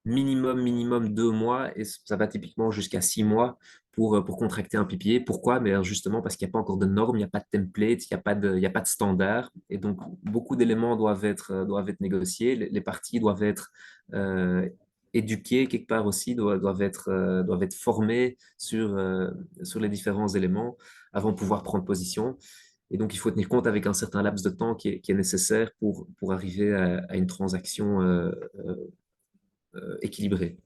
minimum 2 mois, et ça va typiquement jusqu'à 6 mois pour contracter un PPA. Pourquoi? Mais justement parce qu'il n'y a pas encore de normes, il n'y a pas de template, il n'y a pas de standard, et donc beaucoup d'éléments doivent être négociés. Les parties doivent être éduquées quelque part aussi, doivent être formées sur les différents éléments avant de pouvoir prendre position. Et donc, il faut tenir compte avec un certain laps de temps qui est nécessaire pour arriver à une transaction équilibrée.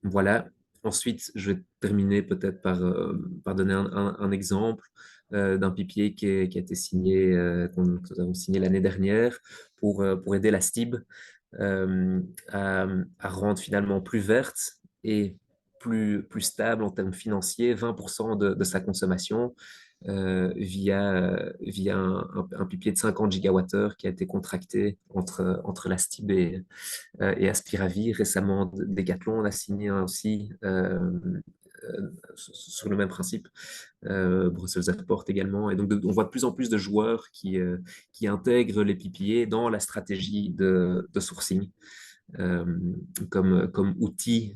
Voilà. Ensuite, je vais terminer peut-être par donner un exemple d'un PPA qui a été signé, que nous avons signé l'année dernière pour aider la STIB à rendre finalement plus verte et plus stable en termes financiers 20% de sa consommation via un PPA de 50 gigawattheures qui a été contracté entre la STIB et Aspiravi. Récemment, Decathlon a signé un aussi sur le même principe. Brussels Airport également. Et donc, on voit de plus en plus de joueurs qui intègrent les PPA dans la stratégie de sourcing comme outil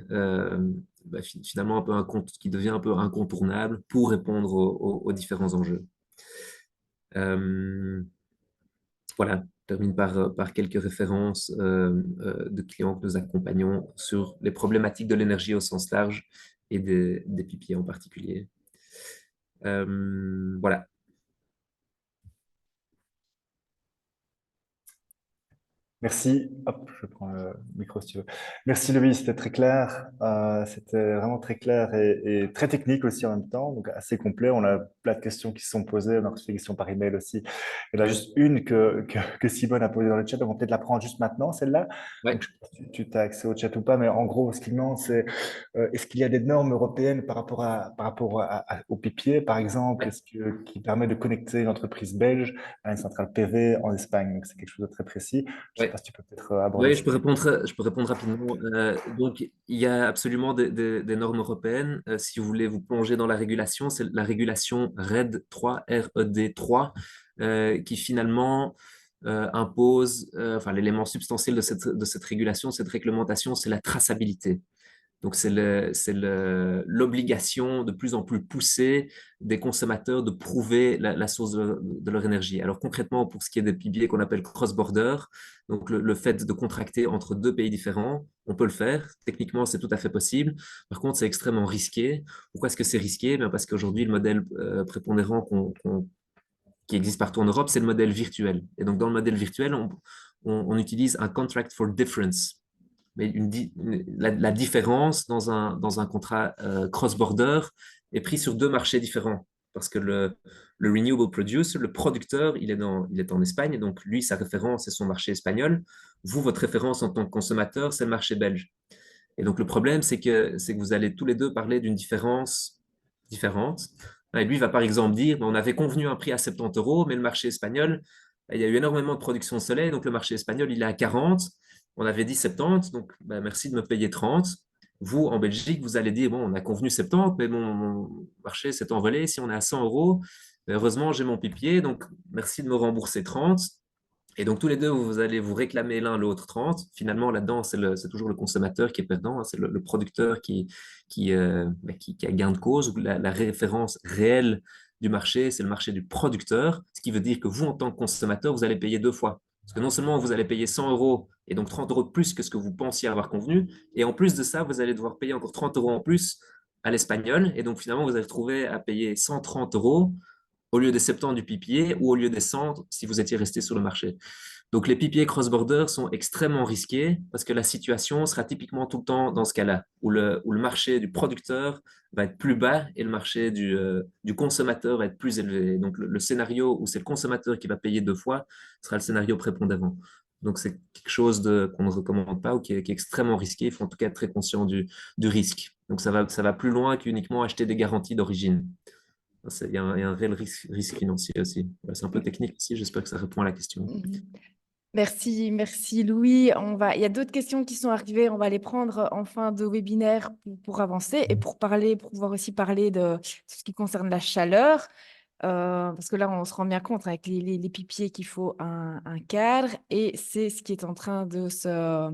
finalement qui devient un peu incontournable pour répondre aux différents enjeux. Voilà, je termine par quelques références de clients que nous accompagnons sur les problématiques de l'énergie au sens large et des PPA en particulier. Voilà.
Merci. Hop, je prends le micro si tu veux. Merci Louis, c'était très clair. C'était vraiment très clair et très technique aussi en même temps, donc assez complet. On a plein de questions qui se sont posées, on a reçu des questions par email aussi. Il y en a juste une que Simone a posée dans le chat, donc on va peut-être la prendre juste maintenant, celle-là.
Ouais.
Donc, je sais pas si tu as accès au chat ou pas, mais en gros, ce qu'il demande, c'est est-ce qu'il y a des normes européennes par rapport au PPA, par exemple, qui permet de connecter une entreprise belge à une centrale PV en Espagne? Donc, c'est quelque chose de très précis. Je ne sais pas si tu peux peut-être aborder
Oui,
ça.
je peux répondre rapidement. Donc, il y a absolument des normes européennes. Si vous voulez vous plonger dans la régulation, c'est la régulation RED 3, RED 3, qui finalement impose, enfin, l'élément substantiel de cette régulation, cette réglementation, c'est la traçabilité. Donc, c'est l'obligation de plus en plus poussée des consommateurs de prouver la source de leur énergie. Alors, concrètement, pour ce qui est des PPA qu'on appelle cross-border, donc le fait de contracter entre deux pays différents, on peut le faire. Techniquement, c'est tout à fait possible. Par contre, c'est extrêmement risqué. Pourquoi est-ce que c'est risqué? Bien parce qu'aujourd'hui, le modèle prépondérant qui existe partout en Europe, c'est le modèle virtuel. Et donc, dans le modèle virtuel, on utilise un contract for difference. Mais la différence dans un contrat cross-border est prise sur deux marchés différents. Parce que le renewable producer, le producteur, il est en Espagne, donc lui, sa référence, c'est son marché espagnol. Vous, votre référence en tant que consommateur, c'est le marché belge. Et donc, le problème, c'est que vous allez tous les deux parler d'une différence différente. Et lui va, par exemple, dire, on avait convenu un prix à 70 euros, mais le marché espagnol, il y a eu énormément de production de soleil, donc le marché espagnol, il est à 40. On avait dit 70, donc merci de me payer 30. Vous, en Belgique, vous allez dire, bon, on a convenu 70, mais mon marché s'est envolé. Si on est à 100 euros, heureusement, j'ai mon pipier, donc merci de me rembourser 30. Et donc, tous les deux, vous allez vous réclamer l'un l'autre 30. Finalement, là-dedans, c'est toujours le consommateur qui est perdant, hein. C'est le producteur qui a gain de cause. La référence réelle du marché, c'est le marché du producteur, ce qui veut dire que vous, en tant que consommateur, vous allez payer deux fois. Parce que non seulement vous allez payer 100 euros et donc 30 euros de plus que ce que vous pensiez avoir convenu, et en plus de ça, vous allez devoir payer encore 30 euros en plus à l'espagnol. Et donc, finalement, vous allez retrouver à payer 130 euros au lieu des 70 du PPA ou au lieu des 100 si vous étiez resté sur le marché. Donc, les PPA cross-border sont extrêmement risqués parce que la situation sera typiquement tout le temps dans ce cas-là, où le marché du producteur va être plus bas et le marché du consommateur va être plus élevé. Donc, le scénario où c'est le consommateur qui va payer deux fois sera le scénario prépondérant. Donc, c'est quelque chose qu'on ne recommande pas ou qui est extrêmement risqué. Il faut en tout cas être très conscient du risque. Donc, ça va plus loin qu'uniquement acheter des garanties d'origine. Il y a un réel risque financier aussi. C'est un peu technique aussi, j'espère que ça répond à la question.
Mhm. Merci, merci Louis. Il y a d'autres questions qui sont arrivées. On va les prendre en fin de webinaire pour avancer et pour pouvoir aussi parler de tout ce qui concerne la chaleur. Parce que là, on se rend bien compte avec les pipiers qu'il faut un cadre et c'est ce qui est en train de se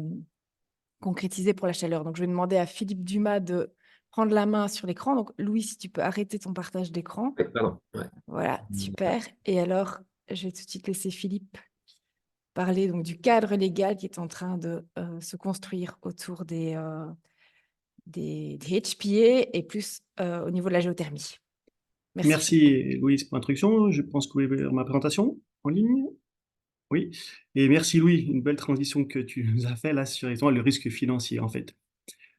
concrétiser pour la chaleur. Donc, je vais demander à Philippe Dumas de prendre la main sur l'écran. Donc, Louis, si tu peux arrêter ton partage d'écran.
Oui, pardon. Ouais.
Voilà, super. Et alors, je vais tout de suite laisser Philippe parler donc, du cadre légal qui est en train de se construire autour des HPA et plus au niveau de la géothermie. Merci.
Merci Louise pour l'introduction. Je pense que vous voulez voir ma présentation en ligne. Oui. Et merci Louis, une belle transition que tu nous as fait là sur exactement le risque financier en fait.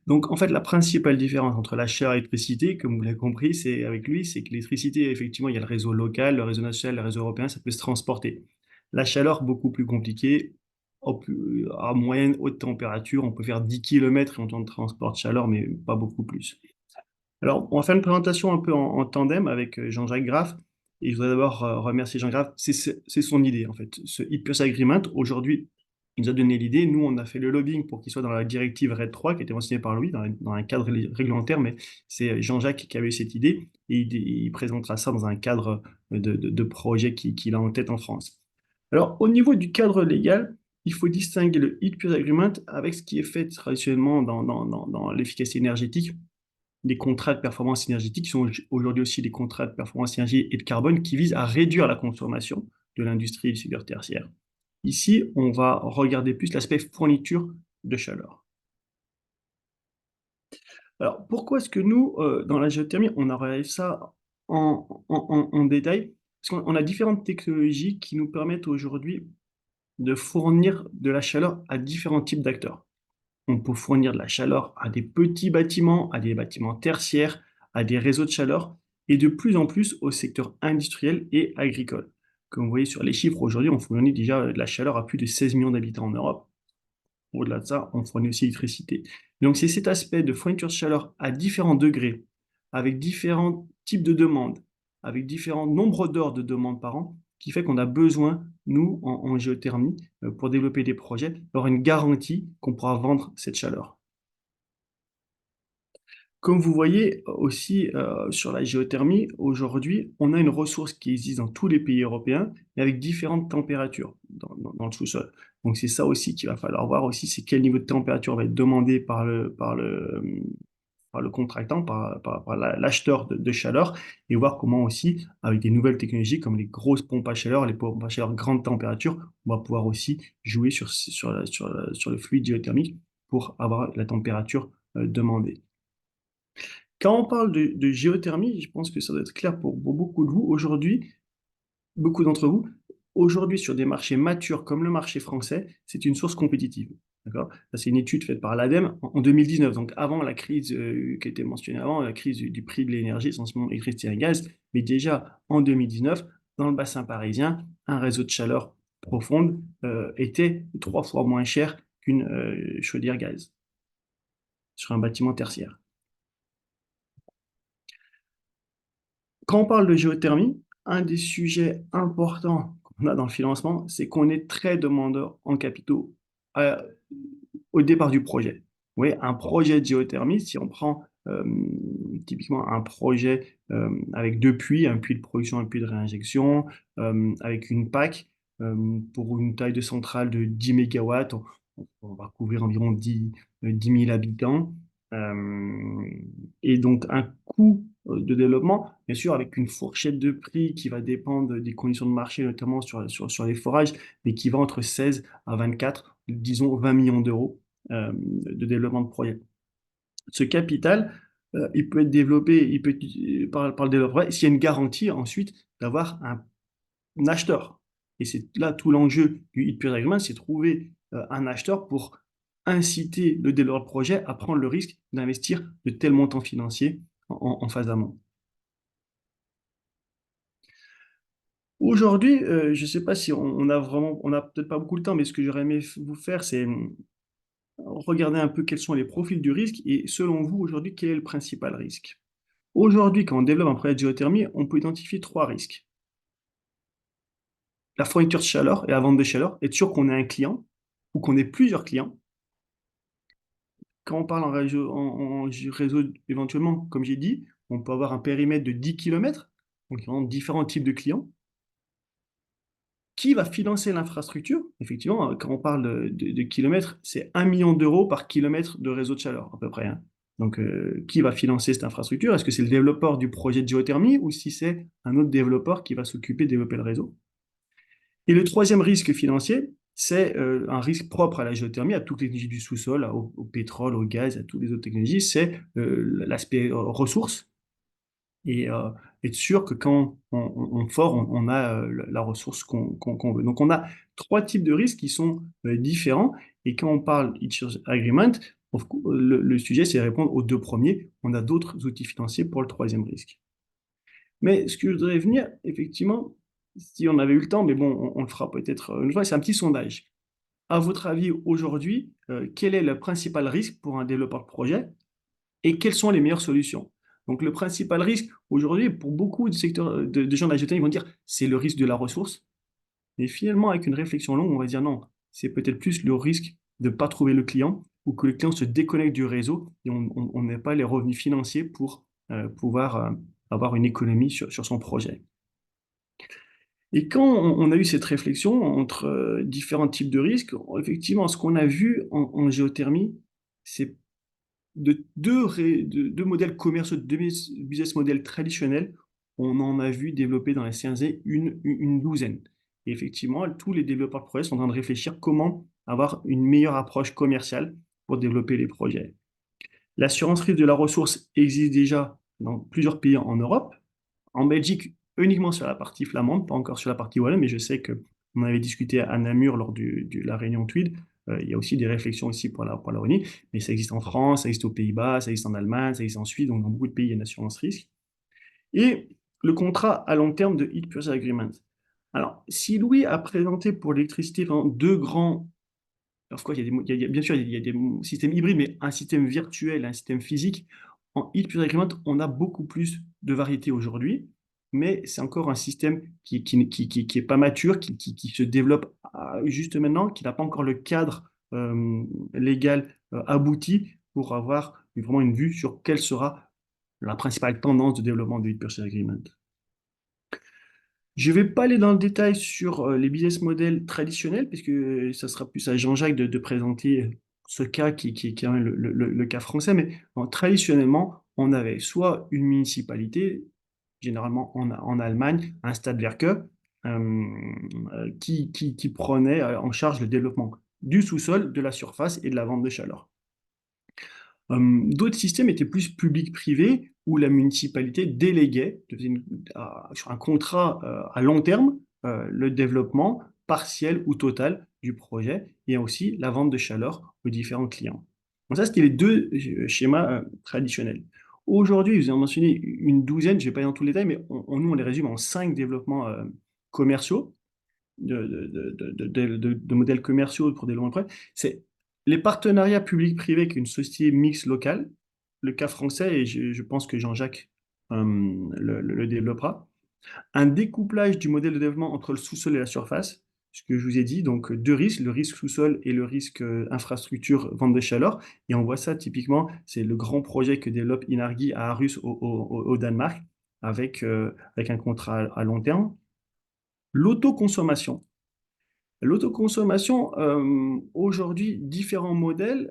Donc en fait, la principale différence entre la chaleur et l'électricité, comme vous l'avez compris, c'est avec lui, c'est que l'électricité, effectivement, il y a le réseau local, le réseau national, le réseau européen, ça peut se transporter. La chaleur, beaucoup plus compliquée, à moyenne haute température, on peut faire 10 km et on transporte chaleur, mais pas beaucoup plus. Alors, on va faire une présentation un peu en tandem avec Jean-Jacques Graff. Et je voudrais d'abord remercier Jean Graff. C'est son idée, en fait. Ce Heat Agreement, aujourd'hui, il nous a donné l'idée. Nous, on a fait le lobbying pour qu'il soit dans la directive RED 3, qui a été mentionnée par Louis, dans un cadre réglementaire, mais c'est Jean-Jacques qui avait eu cette idée. Et il présentera ça dans un cadre de projet qu'il a en tête en France. Alors, au niveau du cadre légal, il faut distinguer le Heat Agreement avec ce qui est fait traditionnellement dans l'efficacité énergétique, des contrats de performance énergétique, qui sont aujourd'hui aussi des contrats de performance énergie et de carbone, qui visent à réduire la consommation de l'industrie et du secteur tertiaire. Ici, on va regarder plus l'aspect fourniture de chaleur. Alors, pourquoi est-ce que nous, dans la géothermie, on arrive ça en détail? Parce qu'on a différentes technologies qui nous permettent aujourd'hui de fournir de la chaleur à différents types d'acteurs. On peut fournir de la chaleur à des petits bâtiments, à des bâtiments tertiaires, à des réseaux de chaleur et de plus en plus au secteur industriel et agricole. Comme vous voyez sur les chiffres, aujourd'hui, on fournit déjà de la chaleur à plus de 16 millions d'habitants en Europe. Au-delà de ça, on fournit aussi l'électricité. Donc, c'est cet aspect de fourniture de chaleur à différents degrés, avec différents types de demandes, avec différents nombres d'heures de demandes par an, qui fait qu'on a besoin, nous, en géothermie, pour développer des projets, d'avoir une garantie qu'on pourra vendre cette chaleur. Comme vous voyez aussi sur la géothermie, aujourd'hui, on a une ressource qui existe dans tous les pays européens, mais avec différentes températures dans le sous-sol. Donc c'est ça aussi qu'il va falloir voir aussi, c'est quel niveau de température va être demandé par le contractant, par l'acheteur de chaleur, et voir comment aussi, avec des nouvelles technologies comme les grosses pompes à chaleur, les pompes à chaleur grande température, on va pouvoir aussi jouer sur le fluide géothermique pour avoir la température demandée. Quand on parle de géothermie, je pense que ça doit être clair pour beaucoup de vous. Aujourd'hui, beaucoup d'entre vous, aujourd'hui sur des marchés matures comme le marché français, c'est une source compétitive. D'accord ? Ça, c'est une étude faite par l'ADEME en 2019, donc avant la crise qui a été mentionnée avant, la crise du prix de l'énergie, essentiellement électricité et gaz. Mais déjà en 2019, dans le bassin parisien, un réseau de chaleur profonde était 3 fois moins cher qu'une chaudière gaz sur un bâtiment tertiaire. Quand on parle de géothermie, un des sujets importants qu'on a dans le financement, c'est qu'on est très demandeur en capitaux au départ du projet. Oui, un projet de géothermie, si on prend typiquement un projet avec deux puits, un puits de production, un puits de réinjection, avec une PAC, pour une taille de centrale de 10 mégawatts. On va couvrir environ 10 000 habitants. Et donc, un coût de développement, bien sûr, avec une fourchette de prix qui va dépendre des conditions de marché, notamment sur les forages, mais qui va entre 16 à 24, disons 20 millions d'euros de développement de projet. Ce capital, il peut être développé par le développeur s'il y a une garantie ensuite d'avoir un acheteur. Et c'est là tout l'enjeu du Hit Peer Agreement, c'est trouver un acheteur pour inciter le développeur de projet à prendre le risque d'investir de tels montants financiers en phase amont. Aujourd'hui, je ne sais pas si on a peut-être pas beaucoup de temps, mais ce que j'aurais aimé vous faire, c'est regarder un peu quels sont les profils du risque et selon vous, aujourd'hui, quel est le principal risque? Aujourd'hui, quand on développe un projet de géothermie, on peut identifier 3 risques. La fourniture de chaleur et la vente de chaleur, être sûr qu'on ait un client ou qu'on ait plusieurs clients. Quand on parle en réseau éventuellement, comme j'ai dit, on peut avoir un périmètre de 10 km, donc il y a différents types de clients. Qui va financer l'infrastructure? Effectivement, quand on parle de kilomètres, c'est 1 million d'euros par kilomètre de réseau de chaleur, à peu près, hein. Donc, qui va financer cette infrastructure? Est-ce que c'est le développeur du projet de géothermie ou si c'est un autre développeur qui va s'occuper de développer le réseau? Et le troisième risque financier, c'est un risque propre à la géothermie, à toutes les technologies du sous-sol, au pétrole, au gaz, à toutes les autres technologies, c'est l'aspect ressources. Et être sûr que quand on fore, on a la ressource qu'on veut. Donc on a 3 types de risques qui sont différents. Et quand on parle Itch Agreement, le sujet, c'est répondre aux 2 premiers. On a d'autres outils financiers pour le troisième risque. Mais ce que je voudrais venir, effectivement, si on avait eu le temps, mais bon, on le fera peut-être une fois, c'est un petit sondage. À votre avis, aujourd'hui, quel est le principal risque pour un développeur de projet et quelles sont les meilleures solutions? Donc, le principal risque aujourd'hui, pour beaucoup de secteurs de gens de la géothermie, ils vont dire c'est le risque de la ressource. Mais finalement, avec une réflexion longue, on va dire non, c'est peut-être plus le risque de ne pas trouver le client ou que le client se déconnecte du réseau et on n'ait pas les revenus financiers pour pouvoir avoir une économie sur son projet. Et quand on a eu cette réflexion entre différents types de risques, effectivement, ce qu'on a vu en géothermie, c'est de deux modèles commerciaux, deux business models traditionnels, on en a vu développer dans la CNZ une douzaine. Et effectivement, tous les développeurs de projets sont en train de réfléchir comment avoir une meilleure approche commerciale pour développer les projets. L'assurance risque de la ressource existe déjà dans plusieurs pays en Europe. En Belgique, uniquement sur la partie flamande, pas encore sur la partie wallonne, mais je sais qu'on avait discuté à Namur lors de la réunion TWID. Il y a aussi des réflexions ici pour la Wallonie, mais ça existe en France, ça existe aux Pays-Bas, ça existe en Allemagne, ça existe en Suisse, donc dans beaucoup de pays, il y a une assurance risque. Et le contrat à long terme de Heat Purchase Agreement. Alors, si Louis a présenté pour l'électricité deux grands. Alors, quoi, bien sûr, il y a des systèmes hybrides, mais un système virtuel, un système physique. En Heat Purchase Agreement, on a beaucoup plus de variétés aujourd'hui, mais c'est encore un système qui est pas mature, qui se développe juste maintenant, qui n'a pas encore le cadre légal abouti pour avoir vraiment une vue sur quelle sera la principale tendance de développement de Heat Purchase Agreement. Je ne vais pas aller dans le détail sur les business models traditionnels, puisque ça sera plus à Jean-Jacques de présenter ce cas qui est quand même le cas français, mais traditionnellement, on avait soit une municipalité, généralement en Allemagne, un Stadtwerke, qui prenait en charge le développement du sous-sol, de la surface et de la vente de chaleur. D'autres systèmes étaient plus public-privé, où la municipalité déléguait sur un contrat à long terme le développement partiel ou total du projet et aussi la vente de chaleur aux différents clients. Donc ça, c'était les deux schémas traditionnels. Aujourd'hui, vous avez mentionné une douzaine, je ne vais pas aller dans tous les détails, mais nous, on les résume en 5 développements commerciaux, de modèles commerciaux pour développement de projet. C'est les partenariats publics-privés avec une société mixte locale, le cas français, et je pense que Jean-Jacques le développera. Un découplage du modèle de développement entre le sous-sol et la surface, ce que je vous ai dit, donc 2 risques, le risque sous-sol et le risque infrastructure vente de chaleur. Et on voit ça typiquement, c'est le grand projet que développe Inargi à Aarhus au Danemark, avec un contrat à long terme. L'autoconsommation. L'autoconsommation, aujourd'hui, différents modèles.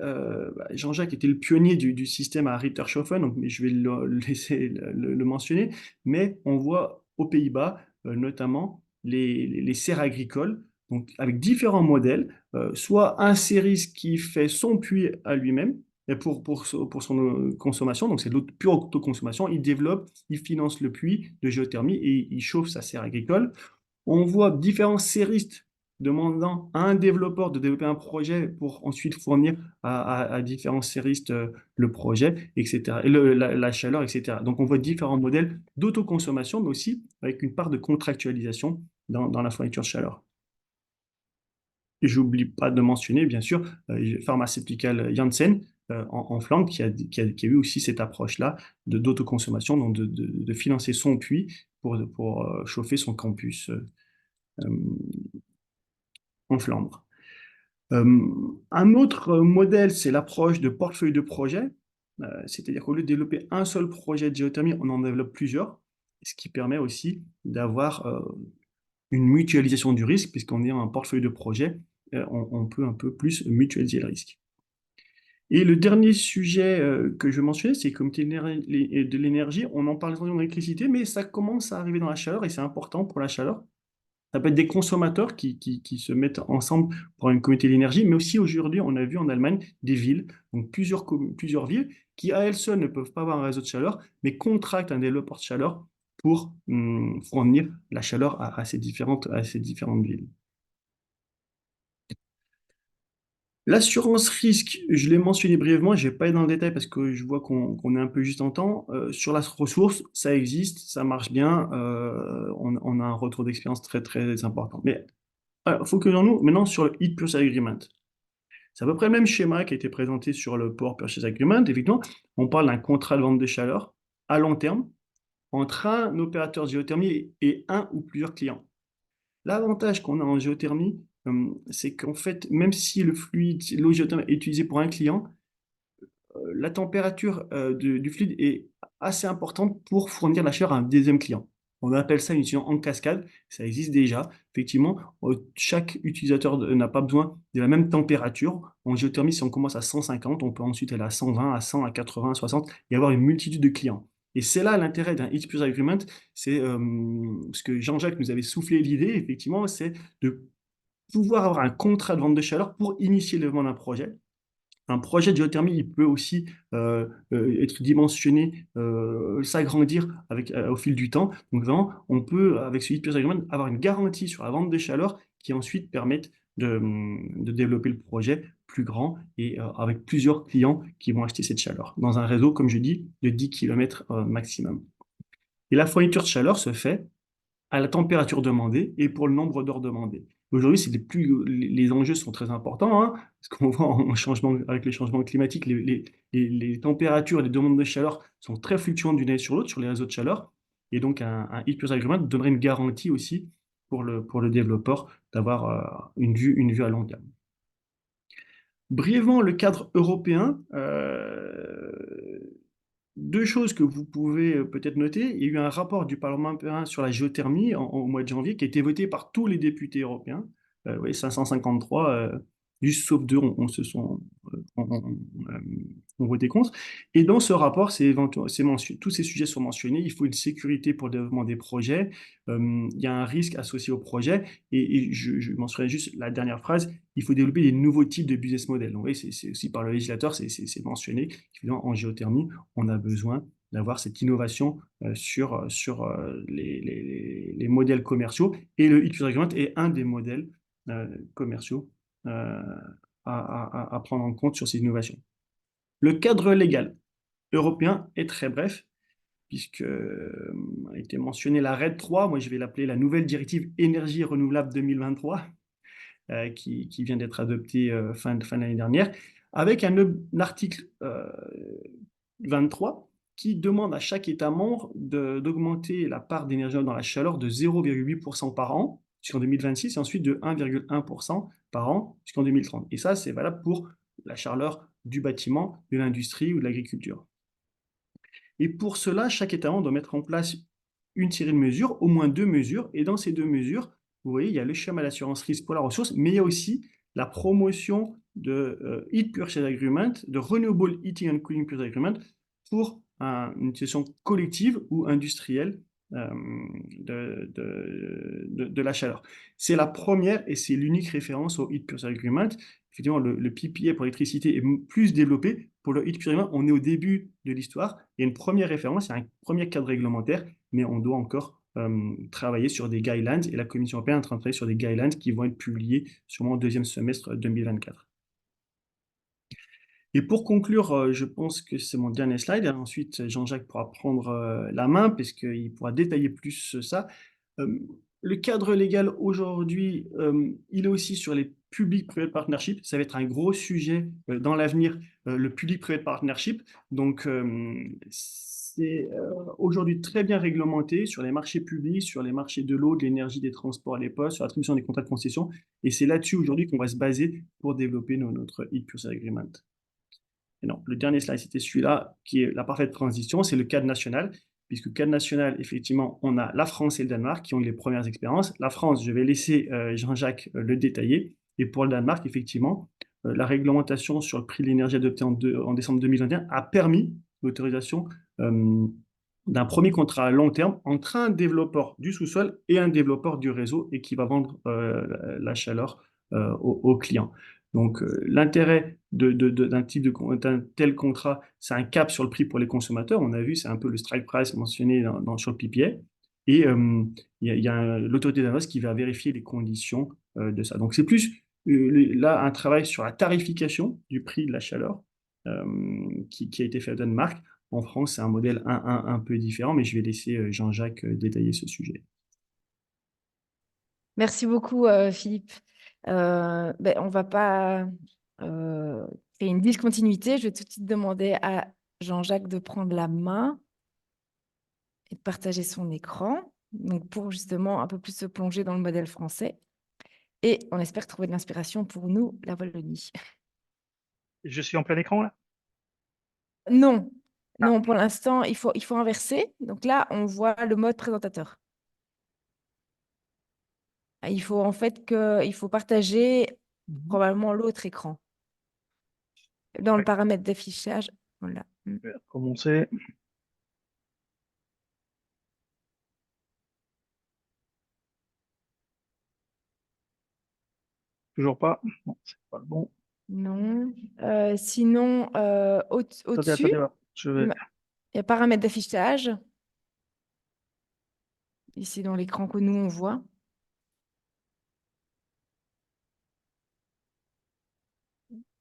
Jean-Jacques était le pionnier du système à Rittershofen, donc, mais je vais le laisser le mentionner. Mais on voit aux Pays-Bas, notamment, les serres agricoles, donc avec différents modèles, soit un série qui fait son puits à lui-même, et pour son consommation, donc c'est de l'eau pure autoconsommation, il développe, il finance le puits de géothermie et il chauffe sa serre agricole. On voit différents séristes demandant à un développeur de développer un projet pour ensuite fournir à différents séristes le projet, etc., et la chaleur, etc. Donc, on voit différents modèles d'autoconsommation, mais aussi avec une part de contractualisation dans la fourniture de chaleur. Et j'oublie pas de mentionner, bien sûr, Pharmaceutical Janssen en Flandre, qui a eu aussi cette approche-là d'autoconsommation, donc de financer son puits pour chauffer son campus en Flandre. Un autre modèle, c'est l'approche de portefeuille de projet, c'est-à-dire qu'au lieu de développer un seul projet de géothermie, on en développe plusieurs, ce qui permet aussi d'avoir une mutualisation du risque, puisqu'en ayant un portefeuille de projet, on peut un peu plus mutualiser le risque. Et le dernier sujet que je mentionnais, c'est le comité de l'énergie. On en parle essentiellement de l'électricité, mais ça commence à arriver dans la chaleur et c'est important pour la chaleur. Ça peut être des consommateurs qui se mettent ensemble pour une communauté de l'énergie, mais aussi aujourd'hui, on a vu en Allemagne des villes, donc plusieurs villes, qui à elles seules ne peuvent pas avoir un réseau de chaleur, mais contractent un développeur de chaleur pour fournir la chaleur à ces différentes villes. L'assurance risque, je l'ai mentionné brièvement, je ne vais pas aller dans le détail parce que je vois qu'on est un peu juste en temps. Sur la ressource, ça existe, ça marche bien, on a un retour d'expérience très très important. Mais focusons-nous maintenant sur le Heat Purchase Agreement. C'est à peu près le même schéma qui a été présenté sur le Power Purchase Agreement. Effectivement, on parle d'un contrat de vente de chaleur à long terme entre un opérateur de géothermie et un ou plusieurs clients. L'avantage qu'on a en géothermie, c'est qu'en fait, même si le fluide, l'eau géothermique est utilisée pour un client, la température du fluide est assez importante pour fournir la chaleur à un deuxième client. On appelle ça une utilisation en cascade, ça existe déjà. Effectivement, chaque utilisateur n'a pas besoin de la même température. En géothermie, si on commence à 150, on peut ensuite aller à 120, à 100, à 80, à 60 et avoir une multitude de clients. Et c'est là l'intérêt d'un Heat Purchase Agreement, c'est ce que Jean-Jacques nous avait soufflé l'idée, effectivement, c'est de pouvoir avoir un contrat de vente de chaleur pour initier le développement d'un projet. Un projet de géothermie, il peut aussi être dimensionné, s'agrandir au fil du temps. Donc vraiment, on peut, avec ce Heat Purchase Agreement, avoir une garantie sur la vente de chaleur qui ensuite permettent de développer le projet plus grand et avec plusieurs clients qui vont acheter cette chaleur dans un réseau, comme je dis, de 10 km maximum. Et la fourniture de chaleur se fait à la température demandée et pour le nombre d'heures demandées. Aujourd'hui, les enjeux sont très importants, hein, parce qu'on voit avec les changements climatiques, les températures et les demandes de chaleur sont très fluctuantes d'une année sur l'autre sur les réseaux de chaleur. Et donc, un Heat Purchase Agreement donnerait une garantie aussi pour le développeur d'avoir une vue à long terme. Brièvement, le cadre européen, deux choses que vous pouvez peut-être noter. Il y a eu un rapport du Parlement européen sur la géothermie au mois de janvier qui a été voté par tous les députés européens. 553, juste sauf deux ont voté contre. Et dans ce rapport, tous ces sujets sont mentionnés. Il faut une sécurité pour le développement des projets. Il y a un risque associé au projet. Et je mentionnerai juste la dernière phrase. Il faut développer des nouveaux types de business models. Donc, c'est aussi par le législateur, c'est mentionné. En géothermie, on a besoin d'avoir cette innovation sur les modèles commerciaux. Et le Heat Purchase Agreement est un des modèles commerciaux à prendre en compte sur ces innovations. Le cadre légal européen est très bref, puisque a été mentionné la RED 3, moi je vais l'appeler la nouvelle directive énergie renouvelable 2023, qui vient d'être adoptée fin de l'année dernière, avec un article 23 qui demande à chaque État membre d'augmenter la part d'énergie dans la chaleur de 0,8% par an jusqu'en 2026 et ensuite de 1,1% par an jusqu'en 2030. Et ça, c'est valable pour la chaleur du bâtiment, de l'industrie ou de l'agriculture. Et pour cela, chaque État membre doit mettre en place une série de mesures, au moins 2 mesures, et dans ces 2 mesures, vous voyez, il y a le schéma d'assurance risque pour la ressource, mais il y a aussi la promotion de Heat Purchase Agreement, de Renewable Heating and Cooling Purchase Agreement pour une situation collective ou industrielle de la chaleur. C'est la première et c'est l'unique référence au Heat Purchase Agreement. Effectivement, le PPA pour l'électricité est plus développé. Pour le Heat Purchase Agreement, on est au début de l'histoire. Il y a une première référence, il y a un premier cadre réglementaire, mais on doit encore travailler sur des guidelines et la Commission européenne est en train de travailler sur des guidelines qui vont être publiés sûrement au deuxième semestre 2024. Et pour conclure, je pense que c'est mon dernier slide. Et ensuite, Jean-Jacques pourra prendre la main puisqu'il pourra détailler plus ça. Le cadre légal aujourd'hui, il est aussi sur les public-private partnerships. Ça va être un gros sujet dans l'avenir, le public-private partnership. Donc, c'est aujourd'hui très bien réglementé sur les marchés publics, sur les marchés de l'eau, de l'énergie, des transports, les postes, sur l'attribution des contrats de concession. Et c'est là-dessus aujourd'hui qu'on va se baser pour développer notre Heat Purchase Agreement. Et non, le dernier slide, c'était celui-là, qui est la parfaite transition, c'est le cadre national, puisque cadre national, effectivement, on a la France et le Danemark qui ont eu les premières expériences. La France, je vais laisser Jean-Jacques le détailler. Et pour le Danemark, effectivement, la réglementation sur le prix de l'énergie adoptée en décembre 2021 a permis l'autorisation d'un premier contrat à long terme entre un développeur du sous-sol et un développeur du réseau et qui va vendre la chaleur aux clients. Donc, l'intérêt d'un tel contrat, c'est un cap sur le prix pour les consommateurs. On a vu, c'est un peu le strike price mentionné sur le PPA. Et il y a l'autorité danoise qui va vérifier les conditions de ça. Donc, c'est plus là un travail sur la tarification du prix de la chaleur qui a été fait au Danemark. En France, c'est un modèle un peu différent, mais je vais laisser Jean-Jacques détailler ce sujet.
Merci beaucoup, Philippe. On va pas créer une discontinuité. Je vais tout de suite demander à Jean-Jacques de prendre la main et de partager son écran, donc pour justement un peu plus se plonger dans le modèle français. Et on espère trouver de l'inspiration pour nous, la Wallonie.
Je suis en plein écran là?
Non, non, pour l'instant, il faut inverser. Donc là, on voit le mode présentateur. Il faut en fait il faut partager probablement l'autre écran. Dans le paramètre d'affichage, voilà.
Je vais recommencer. Toujours pas? Non, c'est pas le bon.
Non. Sinon, au-dessus,
Attendez, je vais...
il y a paramètres d'affichage. Ici, dans l'écran que nous, on voit.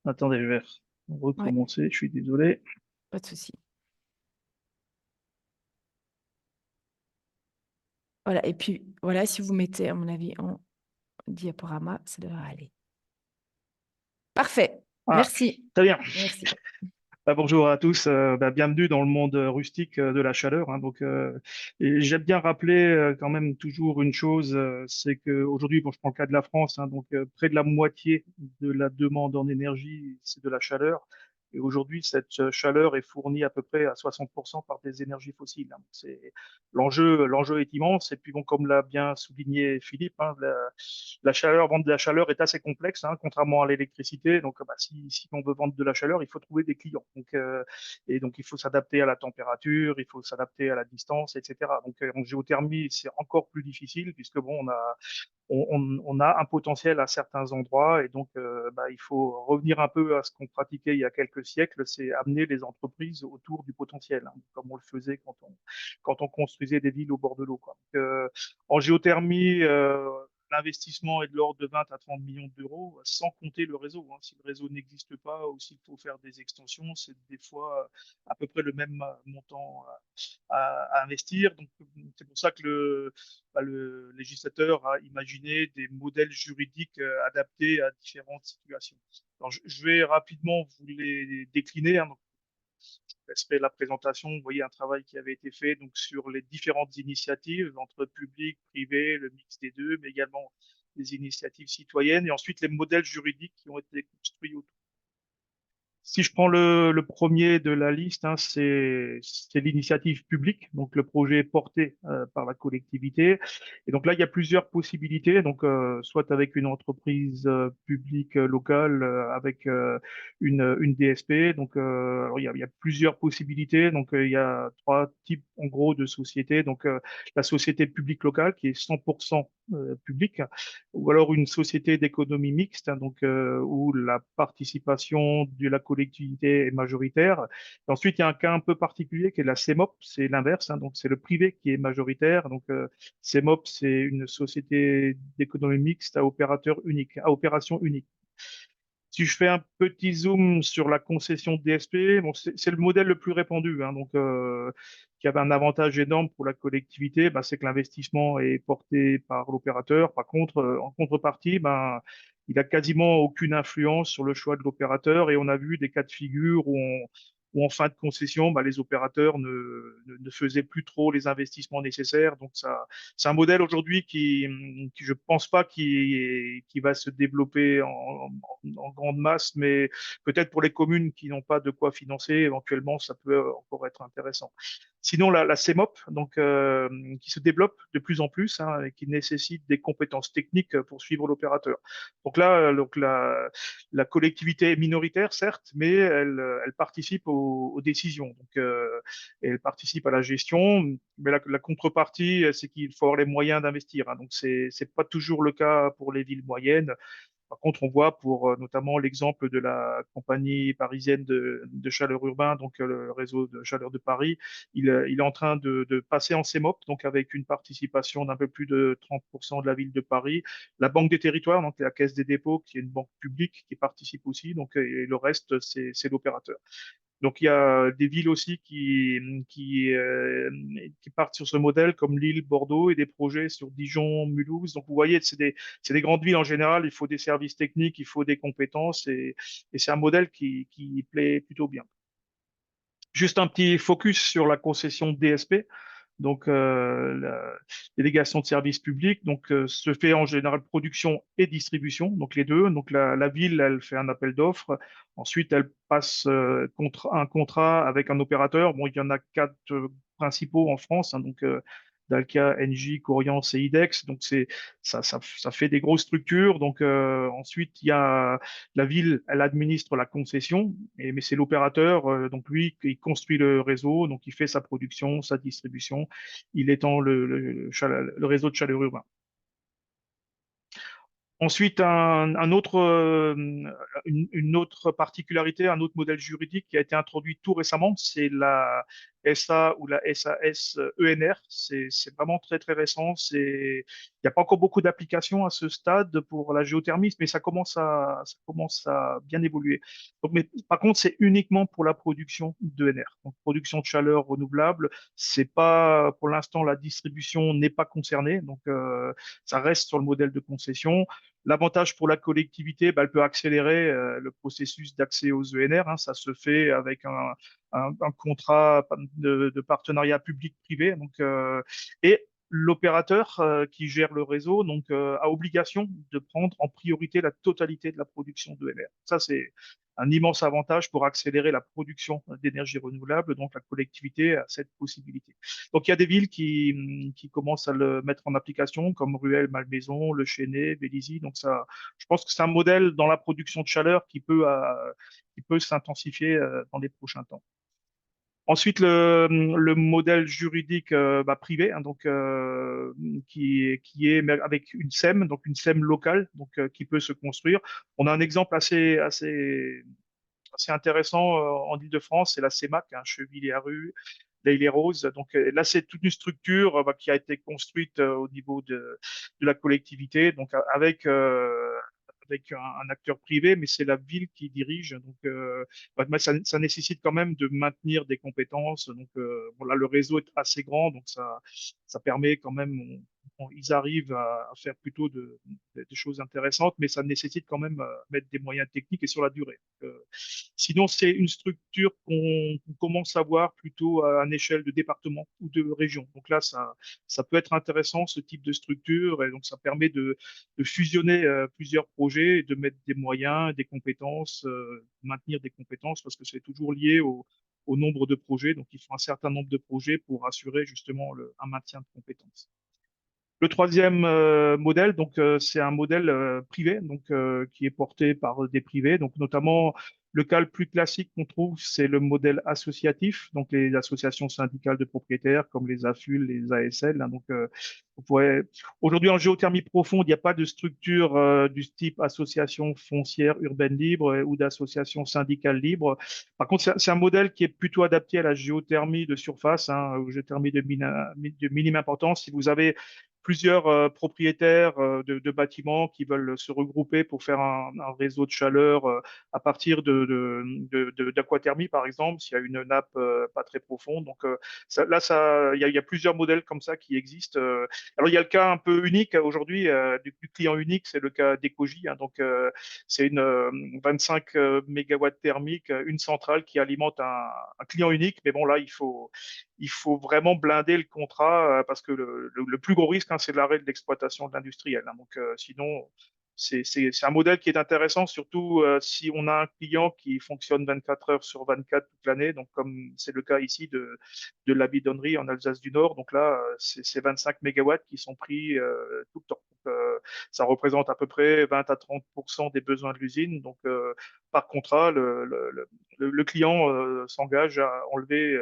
Attendez, je vais recommencer. Je suis désolé.
Pas de souci. Voilà. Et puis, voilà, si vous mettez, à mon avis, en diaporama, ça devrait aller. Parfait.
Ah,
merci.
Très bien.
Merci.
Bonjour à tous, bienvenue dans le monde rustique de la chaleur. Et j'aime bien rappeler quand même toujours une chose, c'est qu'aujourd'hui, je prends le cas de la France, près de la moitié de la demande en énergie, c'est de la chaleur. Et aujourd'hui, cette chaleur est fournie à peu près à 60% par des énergies fossiles. C'est l'enjeu est immense. Et puis bon, comme l'a bien souligné Philippe, la chaleur, vendre de la chaleur est assez complexe, contrairement à l'électricité. Donc, si on veut vendre de la chaleur, il faut trouver des clients. Donc, il faut s'adapter à la température, il faut s'adapter à la distance, etc. Donc, en géothermie, c'est encore plus difficile puisque bon, on a un potentiel à certains endroits et donc il faut revenir un peu à ce qu'on pratiquait il y a quelques siècles, c'est amener les entreprises autour du potentiel, comme on le faisait quand on construisait des villes au bord de l'eau, quoi. En géothermie, l'investissement est de l'ordre de 20 à 30 millions d'euros, sans compter le réseau. Si le réseau n'existe pas ou s'il faut faire des extensions, c'est des fois à peu près le même montant à investir. Donc, c'est pour ça que le législateur a imaginé des modèles juridiques adaptés à différentes situations. Alors, je vais rapidement vous les décliner. Donc, je laisserai la présentation. Vous voyez un travail qui avait été fait donc, sur les différentes initiatives entre public, privé, le mix des deux, mais également les initiatives citoyennes et ensuite les modèles juridiques qui ont été construits autour. Si je prends le premier de la liste, hein, c'est l'initiative publique, donc le projet porté par la collectivité. Et donc là, il y a plusieurs possibilités, donc soit avec une entreprise publique locale, avec une DSP. Donc alors, il y a plusieurs possibilités. Donc il y a trois types en gros de sociétés. Donc la société publique locale qui est 100% publique, ou alors une société d'économie mixte, hein, donc où la participation de la collectivité est majoritaire. Et ensuite, il y a un cas un peu particulier qui est la CEMOP, c'est l'inverse, hein, donc c'est le privé qui est majoritaire. Donc CEMOP, c'est une société d'économie mixte à opérateur unique, à opération unique. Si je fais un petit zoom sur la concession de DSP, bon, c'est le modèle le plus répandu, hein, donc qui avait un avantage énorme pour la collectivité, bah, c'est que l'investissement est porté par l'opérateur. Par contre, en contrepartie, ben, il a quasiment aucune influence sur le choix de l'opérateur, et on a vu des cas de figure où en fin de concession, bah, les opérateurs ne faisaient plus trop les investissements nécessaires. Donc ça, c'est un modèle aujourd'hui qui je pense pas qui va se développer en grande masse, mais peut-être pour les communes qui n'ont pas de quoi financer, éventuellement, ça peut encore être intéressant. Sinon, la CEMOP, donc, qui se développe de plus en plus, hein, et qui nécessite des compétences techniques pour suivre l'opérateur. Donc là, la collectivité est minoritaire, certes, mais elle participe aux décisions. Donc, elle participe à la gestion, mais la contrepartie, c'est qu'il faut avoir les moyens d'investir, hein. Donc, c'est pas toujours le cas pour les villes moyennes. Par contre, on voit pour notamment l'exemple de la compagnie parisienne de chaleur urbain, donc le réseau de chaleur de Paris, il est en train de passer en CEMOP, donc avec une participation d'un peu plus de 30% de la ville de Paris. La Banque des Territoires, donc la Caisse des dépôts, qui est une banque publique, qui participe aussi, donc et le reste, c'est l'opérateur. Donc il y a des villes aussi qui partent sur ce modèle, comme Lille, Bordeaux, et des projets sur Dijon, Mulhouse. Donc vous voyez, c'est des grandes villes en général. Il faut des services techniques, il faut des compétences, et c'est un modèle qui plaît plutôt bien. Juste un petit focus sur la concession DSP. Donc, la délégation de services publics, donc, se fait en général production et distribution, donc les deux. Donc, la ville, elle fait un appel d'offres. Ensuite, elle passe un contrat avec un opérateur. Bon, il y en a quatre principaux en France, hein, donc Dalkia, Engie, Coriance et IDEX. Donc, ça fait des grosses structures. Donc, ensuite, il y a la ville, elle administre la concession, mais c'est l'opérateur, donc lui, qui construit le réseau, donc il fait sa production, sa distribution, il étend le réseau de chaleur urbain. Ensuite, une autre particularité, un autre modèle juridique qui a été introduit tout récemment, c'est la SA ou la SAS ENR. C'est vraiment très, très récent. Il n'y a pas encore beaucoup d'applications à ce stade pour la géothermie, mais ça commence à bien évoluer. Donc, mais, par contre, c'est uniquement pour la production d'ENR. Donc, production de chaleur renouvelable. C'est pas, pour l'instant, la distribution n'est pas concernée. Donc, ça reste sur le modèle de concession. L'avantage pour la collectivité, bah, elle peut accélérer le processus d'accès aux ENR, hein. Ça se fait avec un contrat de partenariat public-privé. Donc, et l'opérateur qui gère le réseau donc, a obligation de prendre en priorité la totalité de la production d'ENR. Ça, c'est un immense avantage pour accélérer la production d'énergie renouvelable. Donc, la collectivité a cette possibilité. Donc, il y a des villes qui commencent à le mettre en application, comme Rueil, Malmaison, Le Chesnay, Vélizy. Donc, ça, je pense que c'est un modèle dans la production de chaleur qui peut s'intensifier dans les prochains temps. Ensuite, le modèle juridique bah, privé, hein, donc qui est avec une SEM, donc une SEM locale, donc qui peut se construire. On a un exemple assez intéressant en Île-de-France, c'est la CEMAC, hein, Chevilly-Larue, l'Île-et-Rose. Donc là, c'est toute une structure bah, qui a été construite au niveau de la collectivité, donc avec un acteur privé, mais c'est la ville qui dirige. Donc, bah, ça nécessite quand même de maintenir des compétences. Donc, bon, là, le réseau est assez grand, donc ça permet quand même, ils arrivent à faire plutôt des choses intéressantes, mais ça nécessite quand même mettre des moyens techniques et sur la durée. Sinon, c'est une structure qu'on commence à voir plutôt à une échelle de département ou de région. Donc là, ça peut être intéressant, ce type de structure, et donc ça permet de fusionner plusieurs projets et de mettre des moyens, des compétences, maintenir des compétences, parce que c'est toujours lié au nombre de projets. Donc, il faut un certain nombre de projets pour assurer justement un maintien de compétences. Le troisième modèle, donc c'est un modèle privé, donc qui est porté par des privés, donc notamment le cas le plus classique qu'on trouve, c'est le modèle associatif, donc les associations syndicales de propriétaires comme les AFUL, les ASL. Hein, donc vous pourrez... Aujourd'hui en géothermie profonde, il n'y a pas de structure du type association foncière urbaine libre ou d'association syndicale libre. Par contre, c'est un modèle qui est plutôt adapté à la géothermie de surface, hein, géothermie de minime importance. Si vous avez plusieurs propriétaires de bâtiments qui veulent se regrouper pour faire un réseau de chaleur à partir d'aquathermie, par exemple, s'il y a une nappe pas très profonde. Donc il y a plusieurs modèles comme ça qui existent. Alors il y a le cas un peu unique aujourd'hui du client unique, c'est le cas d'Ecogy. Hein, donc c'est une 25 mégawatts thermique, une centrale qui alimente un client unique. Mais bon là, il faut vraiment blinder le contrat parce que le plus gros risque, hein, c'est l'arrêt de l'exploitation de l'industriel. Hein. Donc, sinon, c'est un modèle qui est intéressant, surtout si on a un client qui fonctionne 24 heures sur 24 toute l'année, donc comme c'est le cas ici de la bidonnerie en Alsace du Nord. Donc là, c'est 25 mégawatts qui sont pris tout le temps. Donc, ça représente à peu près 20 à 30% des besoins de l'usine. Donc, par contrat, le client s'engage à enlever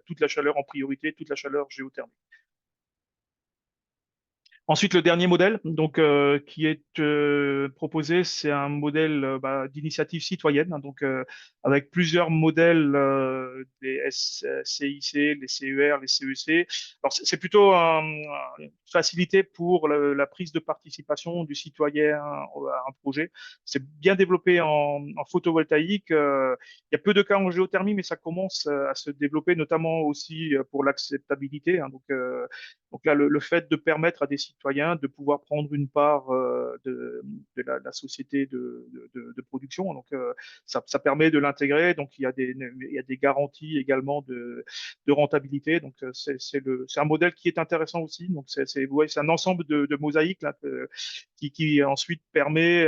toute la chaleur en priorité, toute la chaleur géothermique. Ensuite, le dernier modèle donc, qui est proposé, c'est un modèle d'initiative citoyenne, hein, donc avec plusieurs modèles des CIC, les CER, les CEC. Alors, c'est plutôt une facilité pour la prise de participation du citoyen à un projet. C'est bien développé en photovoltaïque. Il y a peu de cas en géothermie, mais ça commence à se développer, notamment aussi pour l'acceptabilité. Hein, donc là, le fait de permettre à des citoyens de pouvoir prendre une part de la société de production, donc ça permet de l'intégrer. Donc il y a des garanties également de rentabilité. Donc c'est un modèle qui est intéressant aussi. Donc c'est un ensemble de mosaïques là, qui ensuite permet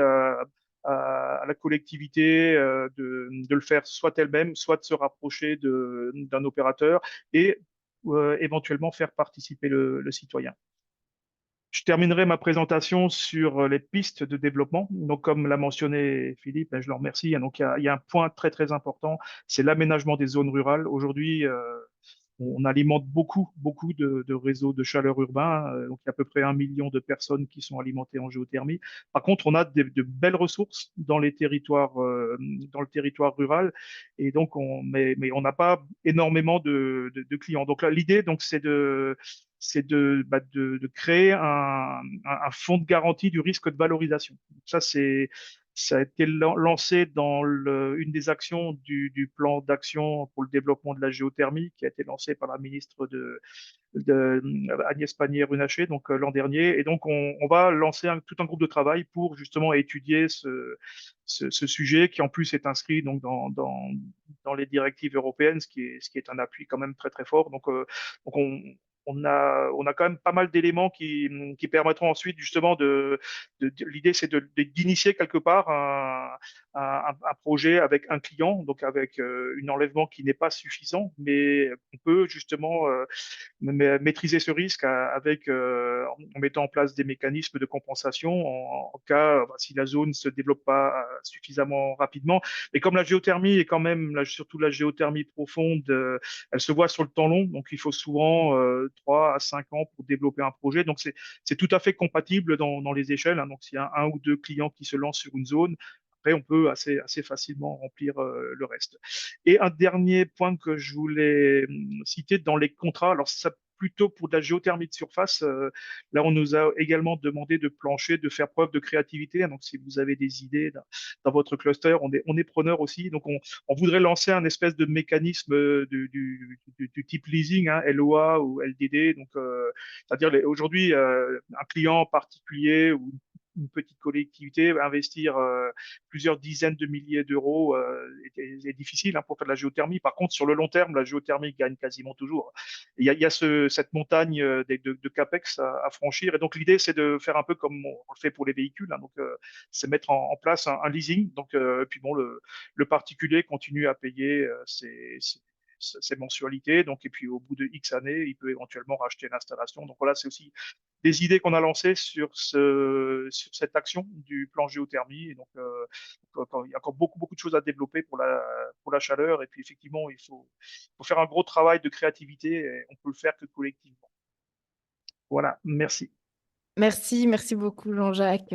à la collectivité de le faire soit elle-même, soit de se rapprocher d'un opérateur et éventuellement faire participer le citoyen. Je terminerai ma présentation sur les pistes de développement. Donc, comme l'a mentionné Philippe, je le remercie. Donc, il y a un point très, très important, c'est l'aménagement des zones rurales. Aujourd'hui, on alimente beaucoup de réseaux de chaleur urbains. Donc, il y a à peu près 1 million de personnes qui sont alimentées en géothermie. Par contre, on a de belles ressources dans les territoires, dans le territoire rural. Et donc, mais on n'a pas énormément de clients. Donc là, l'idée, donc, c'est de créer un fonds de garantie du risque de valorisation. Ça a été lancé dans une des actions du plan d'action pour le développement de la géothermie qui a été lancé par la ministre Agnès Pannier-Runacher donc l'an dernier. Et donc, on va lancer tout un groupe de travail pour justement étudier ce sujet qui en plus est inscrit donc dans les directives européennes, ce qui est un appui quand même très très fort. Donc on a quand même pas mal d'éléments qui permettront ensuite justement l'idée c'est d'initier quelque part un projet avec un client, donc avec un enlèvement qui n'est pas suffisant, mais on peut justement maîtriser ce risque en mettant en place des mécanismes de compensation en cas si la zone se développe pas suffisamment rapidement. Et comme la géothermie est quand même, surtout la géothermie profonde, elle se voit sur le temps long, donc il faut souvent 3 à 5 ans pour développer un projet. Donc c'est tout à fait compatible dans les échelles. Hein. Donc s'il y a un ou deux clients qui se lancent sur une zone, après, on peut assez facilement remplir le reste. Et un dernier point que je voulais citer dans les contrats, alors ça plutôt pour de la géothermie de surface. Là, on nous a également demandé de plancher, de faire preuve de créativité, hein. Donc, si vous avez des idées dans votre cluster, on est preneur aussi. Donc, on voudrait lancer un espèce de mécanisme du type leasing, hein, LOA ou LDD. Donc, c'est-à-dire aujourd'hui, un client particulier ou une petite collectivité investir plusieurs dizaines de milliers d'euros est difficile, hein, pour faire de la géothermie. Par contre, sur le long terme, la géothermie gagne quasiment toujours. Il y a cette montagne de CAPEX à franchir. Et donc, l'idée, c'est de faire un peu comme on le fait pour les véhicules, hein. Donc, c'est mettre en place un leasing. Donc, puis bon, le particulier continue à payer ses mensualités. Donc, et puis, au bout de X années, il peut éventuellement racheter l'installation. Donc, voilà, c'est aussi des idées qu'on a lancées sur cette action du plan géothermie. Et donc, il y a encore beaucoup de choses à développer pour la chaleur. Et puis, effectivement, il faut faire un gros travail de créativité et on peut le faire que collectivement. Voilà, merci.
Merci beaucoup Jean-Jacques.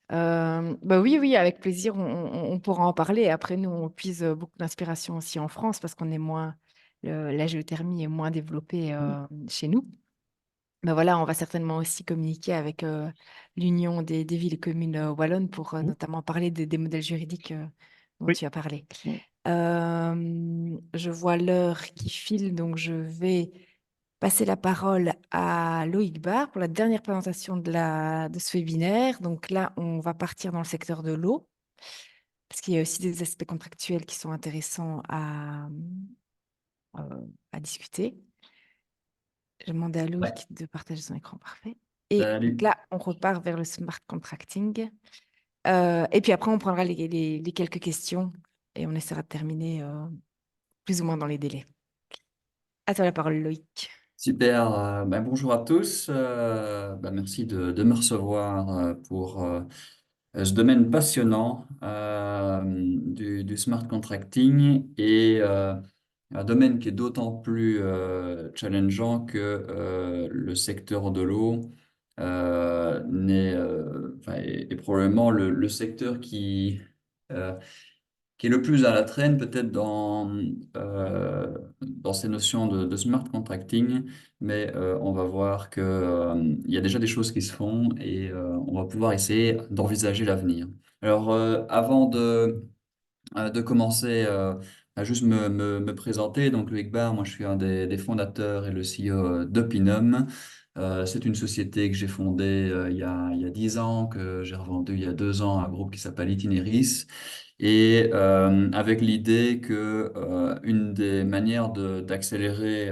Bah oui, avec plaisir, on pourra en parler. Après, nous, on puise beaucoup d'inspiration aussi en France parce qu'on est la géothermie est moins développée chez nous. Ben voilà, on va certainement aussi communiquer avec l'Union des villes et communes wallonnes pour notamment parler des modèles juridiques dont
Oui.
tu as parlé. Je vois l'heure qui file, donc je vais passer la parole à Loïc Barre pour la dernière présentation de ce webinaire. Donc là, on va partir dans le secteur de l'eau, parce qu'il y a aussi des aspects contractuels qui sont intéressants à discuter. Je demandais à Loïc de partager son écran, parfait. Et donc là, on repart vers le smart contracting. Et puis après, on prendra les quelques questions et on essaiera de terminer plus ou moins dans les délais. À toi la parole, Loïc.
Super, bonjour à tous. Merci de me recevoir pour ce domaine passionnant du smart contracting et un domaine qui est d'autant plus challengeant que le secteur de l'eau est probablement le secteur qui est le plus à la traîne peut-être dans ces notions de smart contracting, mais on va voir que, il y a déjà des choses qui se font et on va pouvoir essayer d'envisager l'avenir. Alors, avant de commencer à juste me présenter, donc Loïc Barre, moi je suis un des fondateurs et le CEO d'Opinum. C'est une société que j'ai fondée il y a 10 ans, que j'ai revendue il y a 2 ans à un groupe qui s'appelle Itineris. Et avec l'idée que une des manières d'accélérer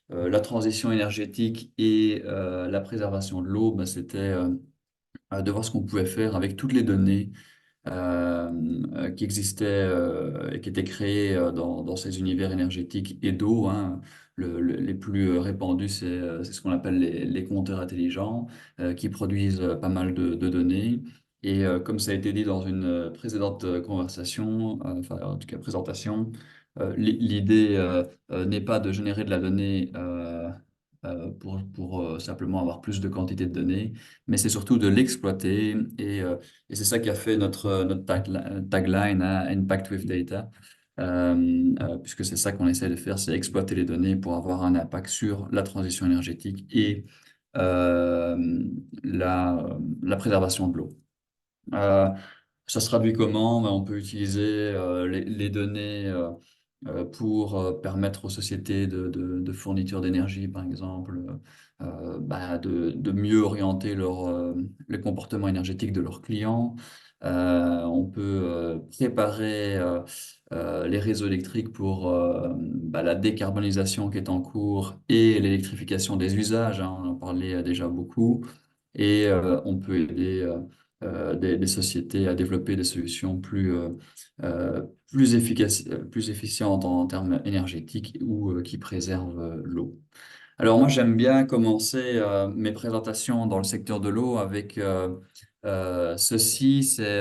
la transition énergétique et la préservation de l'eau, c'était de voir ce qu'on pouvait faire avec toutes les données qui existaient et qui étaient créées dans ces univers énergétiques et d'eau, hein. Les plus répandus, c'est ce qu'on appelle les compteurs intelligents qui produisent pas mal de données. Et comme ça a été dit dans une précédente conversation, enfin en tout cas présentation, l'idée n'est pas de générer de la donnée pour simplement avoir plus de quantité de données, mais c'est surtout de l'exploiter et c'est ça qui a fait notre tagline, hein, Impact with Data, puisque c'est ça qu'on essaie de faire, c'est exploiter les données pour avoir un impact sur la transition énergétique et la préservation de l'eau. Ça se traduit comment? On peut utiliser les données pour permettre aux sociétés de fourniture d'énergie, par exemple, de mieux orienter les comportements énergétiques de leurs clients. On peut préparer les réseaux électriques pour la décarbonisation qui est en cours et l'électrification des usages, hein, on en parlait déjà beaucoup. Et on peut aider des sociétés à développer des solutions plus efficaces, plus efficientes en termes énergétiques ou qui préservent l'eau. Alors moi, j'aime bien commencer mes présentations dans le secteur de l'eau avec ceci. C'est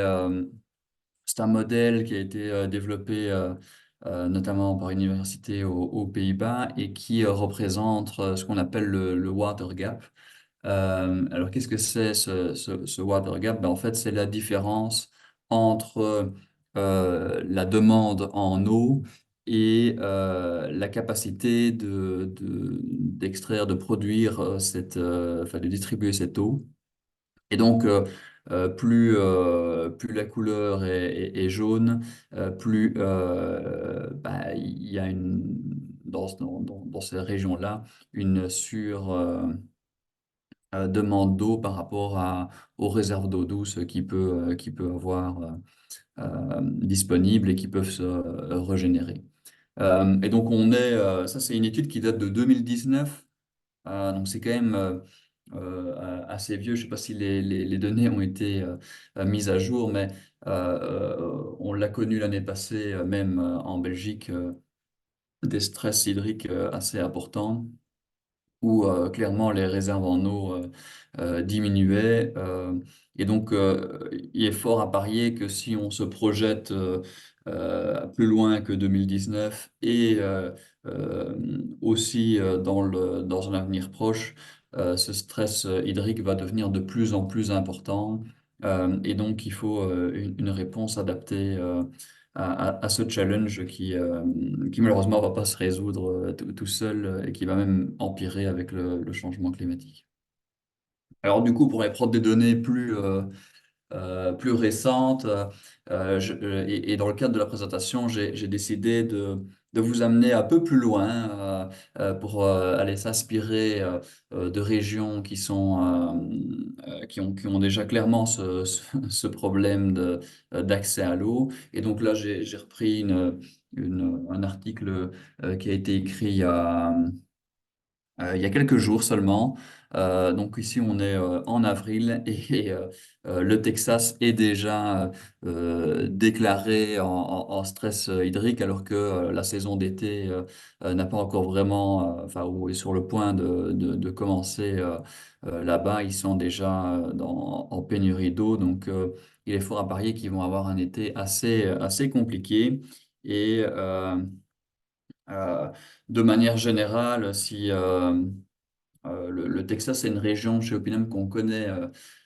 un modèle qui a été développé notamment par une université aux Pays-Bas et qui représente ce qu'on appelle le water gap. Alors, qu'est-ce que c'est ce water gap? En fait, c'est la différence entre la demande en eau et la capacité d'extraire, de produire enfin de distribuer cette eau. Et donc, plus la couleur est jaune, plus bah, il y a dans ces régions-là une demande d'eau par rapport aux réserves d'eau douce qui peut avoir disponibles et qui peuvent se régénérer. Et donc, ça c'est une étude qui date de 2019. Donc c'est quand même assez vieux. Je ne sais pas si les données ont été mises à jour, mais on l'a connu l'année passée, même en Belgique, des stress hydriques assez importants où clairement les réserves en eau diminuaient. Et donc, il est fort à parier que si on se projette plus loin que 2019 et aussi dans un avenir proche, ce stress hydrique va devenir de plus en plus important. Et donc, il faut une réponse adaptée à ce challenge qui malheureusement va pas se résoudre tout seul et qui va même empirer avec le changement climatique. Alors du coup, pour aller prendre des données plus récentes. Et dans le cadre de la présentation, j'ai décidé de vous amener un peu plus loin pour aller s'inspirer de régions qui ont déjà clairement ce problème d'accès à l'eau. Et donc là, j'ai repris un article qui a été écrit il y a quelques jours seulement. Donc ici, on est en avril et le Texas est déjà déclaré en stress hydrique alors que la saison d'été n'a pas encore vraiment, enfin, ou est sur le point de commencer là-bas. Ils sont déjà en pénurie d'eau, donc il est fort à parier qu'ils vont avoir un été assez compliqué. Et euh, de manière générale, si le Texas, c'est une région chez Opinum qu'on connaît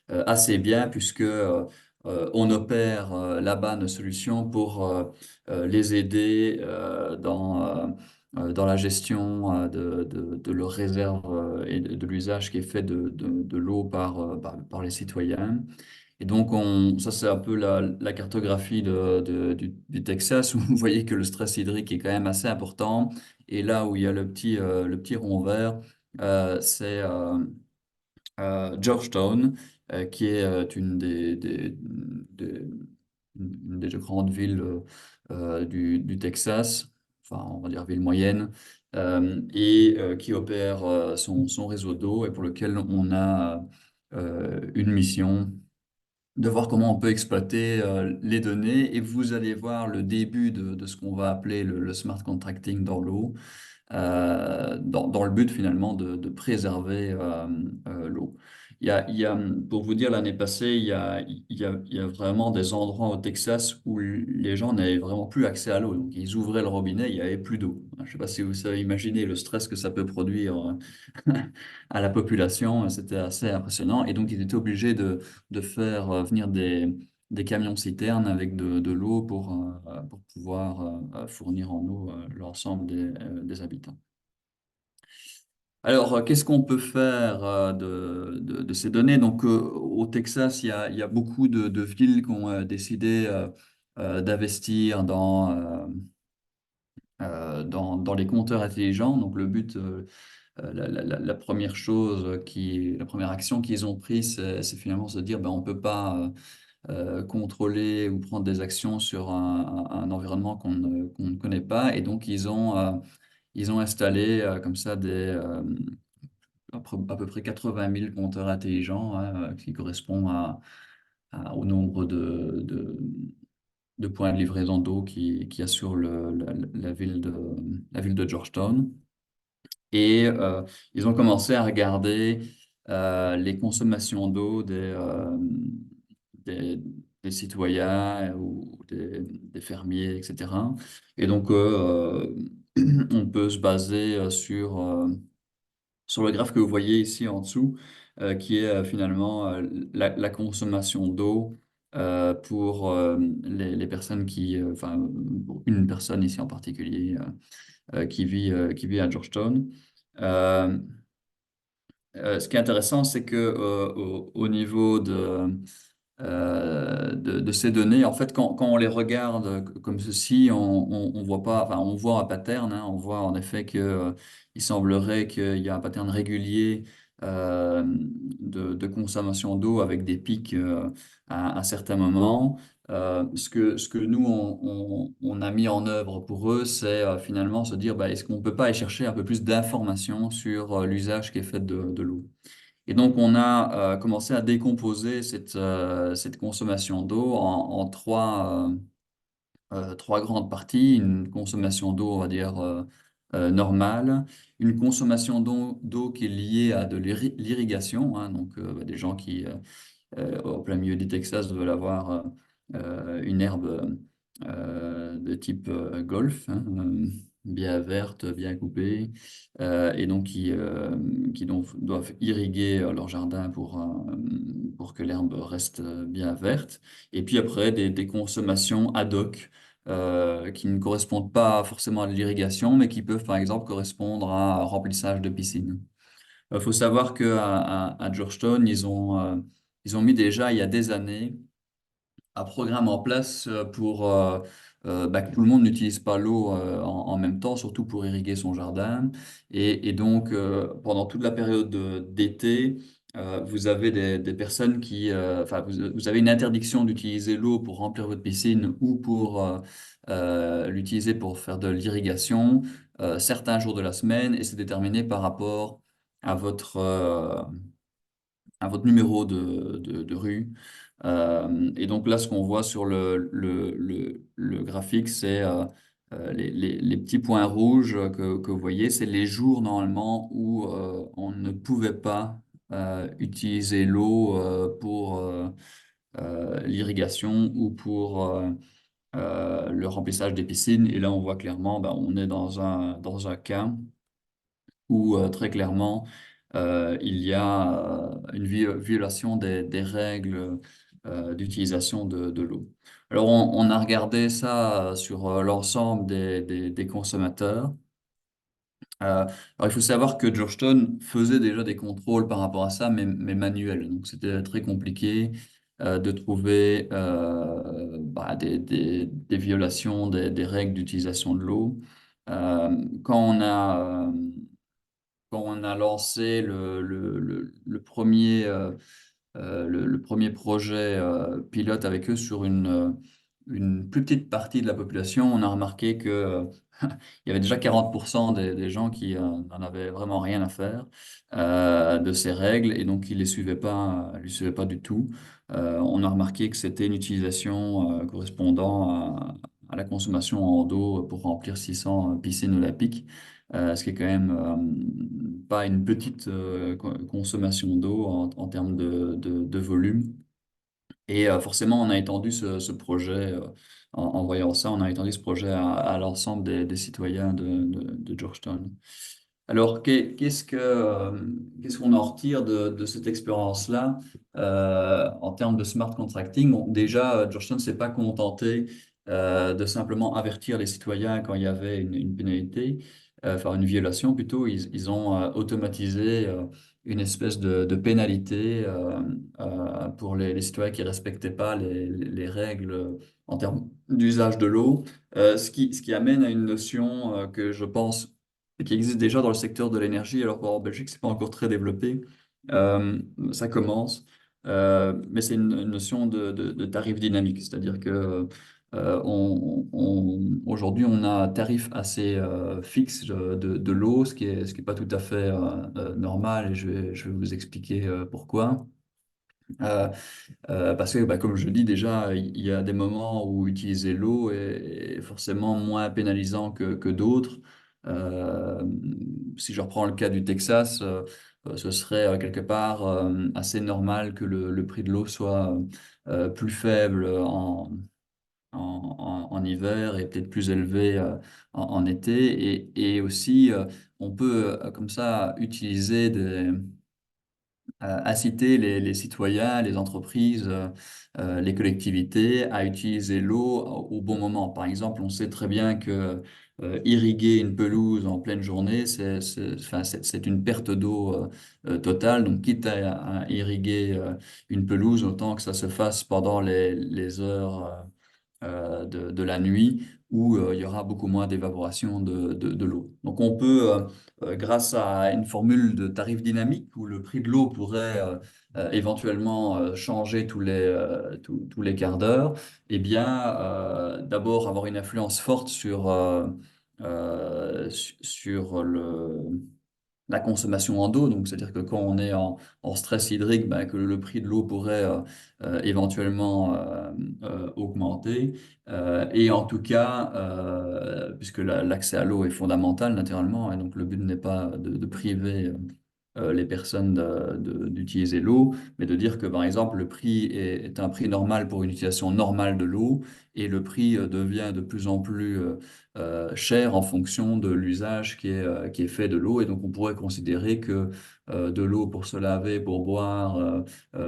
assez bien puisque on opère là-bas nos solutions pour les aider dans la gestion de leurs réserves et de l'usage qui est fait de l'eau par les citoyens. Et donc, ça, c'est un peu la cartographie du Texas, où vous voyez que le stress hydrique est quand même assez important. Et là où il y a le petit rond vert, c'est Georgetown, qui est une des grandes villes du Texas, enfin, on va dire ville moyenne, et qui opère son réseau d'eau et pour lequel on a une mission de voir comment on peut exploiter les données et vous allez voir le début de ce qu'on va appeler le smart contracting dans l'eau, dans le but finalement de préserver l'eau. Pour vous dire, l'année passée, il y a vraiment des endroits au Texas où les gens n'avaient vraiment plus accès à l'eau. Donc, ils ouvraient le robinet, il n'y avait plus d'eau. Je ne sais pas si vous savez imaginer le stress que ça peut produire à la population. C'était assez impressionnant. Et donc, ils étaient obligés de faire venir des camions citernes avec de l'eau pour pouvoir fournir en eau l'ensemble des habitants. Alors, qu'est-ce qu'on peut faire de ces données? Donc, au Texas, il y a beaucoup de villes qui ont décidé d'investir dans les compteurs intelligents. Donc, le but, la première chose la première action qu'ils ont prise, c'est finalement se dire, ben, on ne peut pas contrôler ou prendre des actions sur un environnement qu'on ne connaît pas. Et donc, ils ont installé comme ça à peu près 80 000 compteurs intelligents, hein, qui correspond au nombre de points de livraison d'eau qui assurent la ville de Georgetown. Et ils ont commencé à regarder les consommations d'eau des, des citoyens ou des fermiers, etc. Et donc, on peut se baser sur le graphe que vous voyez ici en dessous, qui est finalement la consommation d'eau pour les personnes enfin, pour une personne ici en particulier qui vit à Georgetown. Euh, Ce qui est intéressant, c'est que au niveau de ces données, en fait, quand on les regarde comme ceci, on voit pas, enfin, on voit un pattern, hein. On voit en effet que il semblerait qu'il y a un pattern régulier de consommation d'eau avec des pics à certains moments. Ce que nous, on a mis en œuvre pour eux, c'est finalement se dire, bah, est-ce qu'on peut pas aller chercher un peu plus d'informations sur l'usage qui est fait de l'eau? Et donc, on a commencé à décomposer cette consommation d'eau en trois grandes parties. Une consommation d'eau, on va dire, normale. Une consommation d'eau qui est liée à de l'irrigation, hein, donc bah, des gens qui, au plein milieu du Texas, veulent avoir une herbe de type golf, hein, bien verte, bien coupée, et donc qui doivent irriguer leur jardin pour que l'herbe reste bien verte. Et puis après, des consommations ad hoc qui ne correspondent pas forcément à l'irrigation, mais qui peuvent par exemple correspondre à un remplissage de piscine. Il faut savoir qu'à Georgetown, ils ont mis déjà il y a des années un programme en place pour bah, que tout le monde n'utilise pas l'eau en même temps, surtout pour irriguer son jardin. Et donc, pendant toute la période d'été, vous avez des personnes enfin, vous avez une interdiction d'utiliser l'eau pour remplir votre piscine ou pour l'utiliser pour faire de l'irrigation certains jours de la semaine, et c'est déterminé par rapport à votre numéro de rue. Et donc là, ce qu'on voit sur le graphique, c'est les petits points rouges que vous voyez, c'est les jours normalement où on ne pouvait pas utiliser l'eau pour l'irrigation ou pour le remplissage des piscines. Et là, on voit clairement, ben, on est dans un cas où très clairement il y a une violation des règles d'utilisation de l'eau. Alors on a regardé ça sur l'ensemble des consommateurs. Alors il faut savoir que Georgetown faisait déjà des contrôles par rapport à ça, mais manuels. Donc c'était très compliqué de trouver bah, des violations des règles d'utilisation de l'eau. Euh, quand on a quand on a lancé le premier projet pilote avec eux sur une plus petite partie de la population, on a remarqué que il y avait déjà 40% des gens qui n'en avaient vraiment rien à faire de ces règles, et donc ils les suivaient pas du tout. On a remarqué que c'était une utilisation correspondant à la consommation en d'eau pour remplir 600 piscines olympiques, ce qui est quand même pas une petite consommation d'eau en termes de volume. Et forcément, on a étendu ce projet, en voyant ça, on a étendu ce projet à l'ensemble des citoyens de Georgetown. Alors, qu'est-ce qu'on en retire de cette expérience-là en termes de smart contracting? Bon, déjà, Georgetown ne s'est pas contenté de simplement avertir les citoyens quand il y avait une pénalité, enfin une violation plutôt. Ils ont automatisé une espèce de pénalité pour les citoyens qui ne respectaient pas les règles en termes d'usage de l'eau, ce qui amène à une notion que je pense qui existe déjà dans le secteur de l'énergie, alors qu'en Belgique, c'est pas encore très développé. Ça commence, mais c'est une notion de tarif dynamique, c'est-à-dire que aujourd'hui, on a un tarif assez fixe de l'eau, ce qui est pas tout à fait normal, et je vais vous expliquer pourquoi. Euh, Parce que, bah, comme je dis déjà, il y a des moments où utiliser l'eau est forcément moins pénalisant que d'autres. Euh, Si je reprends le cas du Texas, ce serait quelque part assez normal que le prix de l'eau soit plus faible en hiver et peut-être plus élevé en été. Et aussi, on peut comme ça utiliser inciter les citoyens, les entreprises, les collectivités à utiliser l'eau au bon moment. Par exemple, on sait très bien que irriguer une pelouse en pleine journée, enfin, c'est une perte d'eau totale. Donc, quitte à irriguer une pelouse, autant que ça se fasse pendant les heures de la nuit où il y aura beaucoup moins d'évaporation de l'eau. Donc on peut, grâce à une formule de tarif dynamique où le prix de l'eau pourrait éventuellement changer tous les quarts d'heure, eh bien d'abord avoir une influence forte sur la consommation en eau. Donc, c'est-à-dire que quand on est en stress hydrique, ben, que le prix de l'eau pourrait éventuellement augmenter. Et en tout cas, puisque l'accès à l'eau est fondamental naturellement, et donc le but n'est pas de priver les personnes d'utiliser l'eau, mais de dire que par exemple le prix est un prix normal pour une utilisation normale de l'eau, et le prix devient de plus en plus cher en fonction de l'usage qui est fait de l'eau. Et donc, on pourrait considérer que de l'eau pour se laver, pour boire,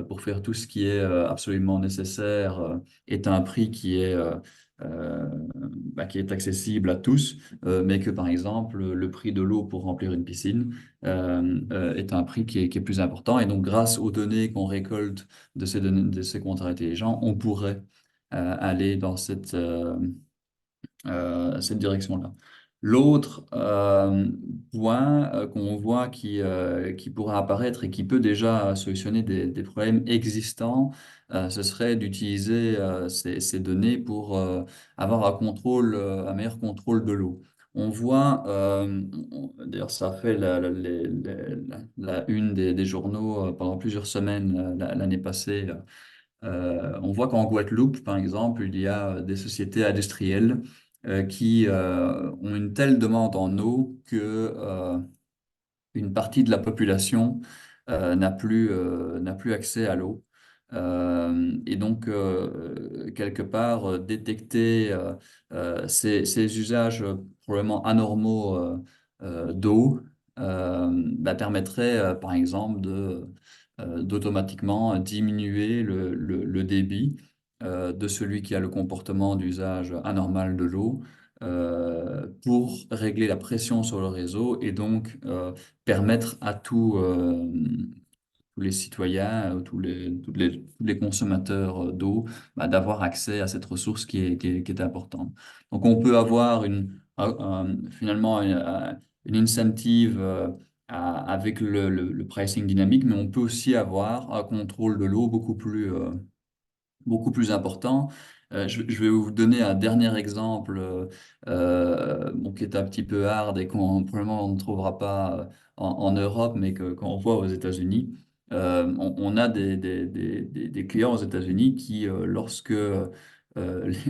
pour faire tout ce qui est absolument nécessaire, est un prix euh, qui est accessible à tous, mais que, par exemple, le prix de l'eau pour remplir une piscine est un prix qui est plus important. Et donc, grâce aux données qu'on récolte de ces compteurs intelligents, on pourrait aller dans cette direction-là. L'autre point qu'on voit qui pourrait apparaître et qui peut déjà solutionner des problèmes existants, ce serait d'utiliser ces données pour avoir un meilleur contrôle de l'eau. On voit, d'ailleurs ça a fait la une des journaux pendant plusieurs semaines l'année passée. On voit qu'en Guadeloupe, par exemple, il y a des sociétés industrielles qui ont une telle demande en eau que une partie de la population n'a plus accès à l'eau. Et donc, quelque part, détecter ces usages probablement anormaux d'eau permettrait, par exemple, d'automatiquement diminuer le débit de celui qui a le comportement d'usage anormal de l'eau pour régler la pression sur le réseau et donc permettre à tous les citoyens, tous les consommateurs d'eau, d'avoir accès à cette ressource qui est importante. Donc on peut avoir finalement une incentive avec le pricing dynamique, mais on peut aussi avoir un contrôle de l'eau beaucoup plus important. Je vais vous donner un dernier exemple bon, qui est un petit peu hard et qu'on probablement on ne trouvera pas en Europe, mais qu'on voit aux États-Unis. On a des clients aux États-Unis qui, lorsque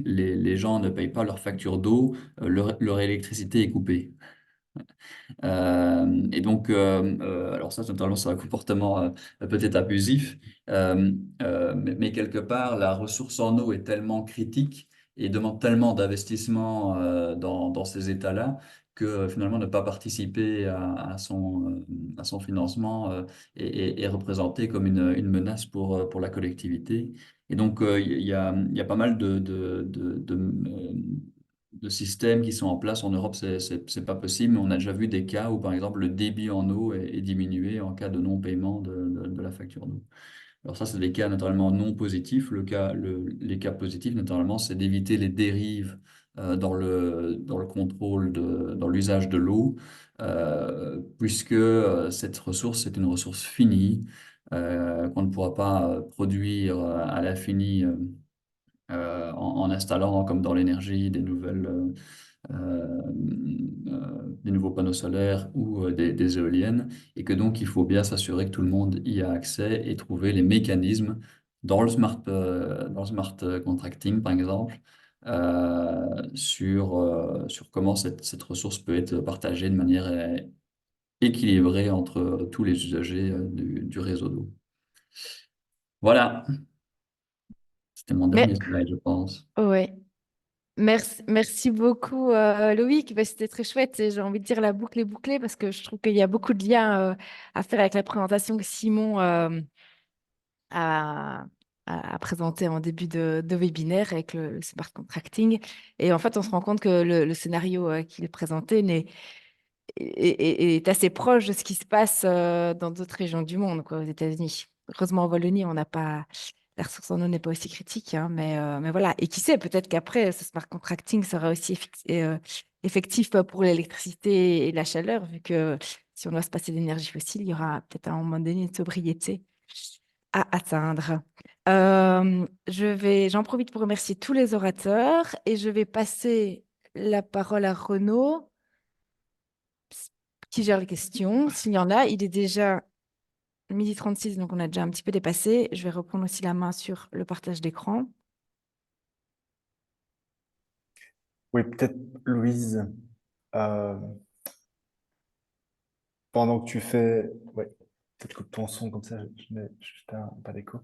les gens ne payent pas leur facture d'eau, leur électricité est coupée. Et donc, alors ça, naturellement, c'est un comportement peut-être abusif, mais quelque part, la ressource en eau est tellement critique et demande tellement d'investissement dans ces états-là que finalement, ne pas participer à son financement est représenté comme une menace pour la collectivité. Et donc, il y a pas mal de systèmes qui sont en place. En Europe, c'est pas possible, mais on a déjà vu des cas où, par exemple, le débit en eau est diminué en cas de non-paiement de la facture d'eau. Alors ça, c'est des cas naturellement non positifs. Les cas positifs, naturellement, c'est d'éviter les dérives dans le contrôle, dans l'usage de l'eau, puisque cette ressource, c'est une ressource finie, qu'on ne pourra pas produire à l'infini en installant, comme dans l'énergie, euh, des nouveaux panneaux solaires ou des éoliennes, et que donc il faut bien s'assurer que tout le monde y a accès et trouver les mécanismes dans le smart contracting, par exemple, sur comment cette ressource peut être partagée de manière équilibrée entre tous les usagers du réseau d'eau. Voilà, c'était mon
Mais
dernier slide, je pense.
ouais. Merci beaucoup, Loïc. Ben, c'était très chouette et j'ai envie de dire la boucle est bouclée parce que je trouve qu'il y a beaucoup de liens à faire avec la présentation que Simon a, a présenté en début de webinaire avec le smart contracting. Et en fait, on se rend compte que le scénario qu'il présentait est assez proche de ce qui se passe dans d'autres régions du monde, quoi, aux États-Unis. Heureusement, en Wallonie, on n'a pas la ressource en eau n'est pas aussi critique, hein, mais voilà. Et qui sait, peut-être qu'après, ce smart contracting sera aussi effectif pour l'électricité et la chaleur, vu que si on doit se passer d'énergie fossile, il y aura peut-être à un moment donné une sobriété à atteindre. J'en profite pour remercier tous les orateurs et je vais passer la parole à Renaud qui gère les questions. S'il y en a, il est déjà 12h36, donc on a déjà un petit peu dépassé. Je vais reprendre aussi la main sur le partage d'écran.
Oui, peut-être Louise, euh, pendant que tu fais, ouais, peut-être coupe ton son comme ça, je n'ai juste pas d'écho.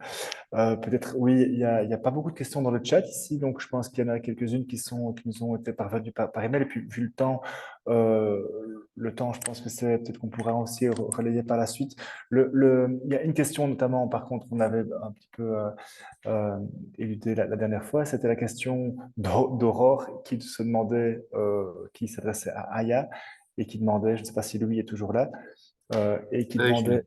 Peut-être, oui, il y a pas beaucoup de questions dans le chat ici, donc je pense qu'il y en a quelques-unes qui nous ont été parvenues par email. Et puis, vu le temps, je pense que c'est peut-être qu'on pourra aussi relayer par la suite. Il y a une question notamment, par contre, on avait un petit peu éludé la dernière fois, c'était la question d'Aurore qui se demandait, qui s'adressait à Aya et qui demandait, je ne sais pas si Louis est toujours là, euh, et qui
Oui, je suis là.
demandait,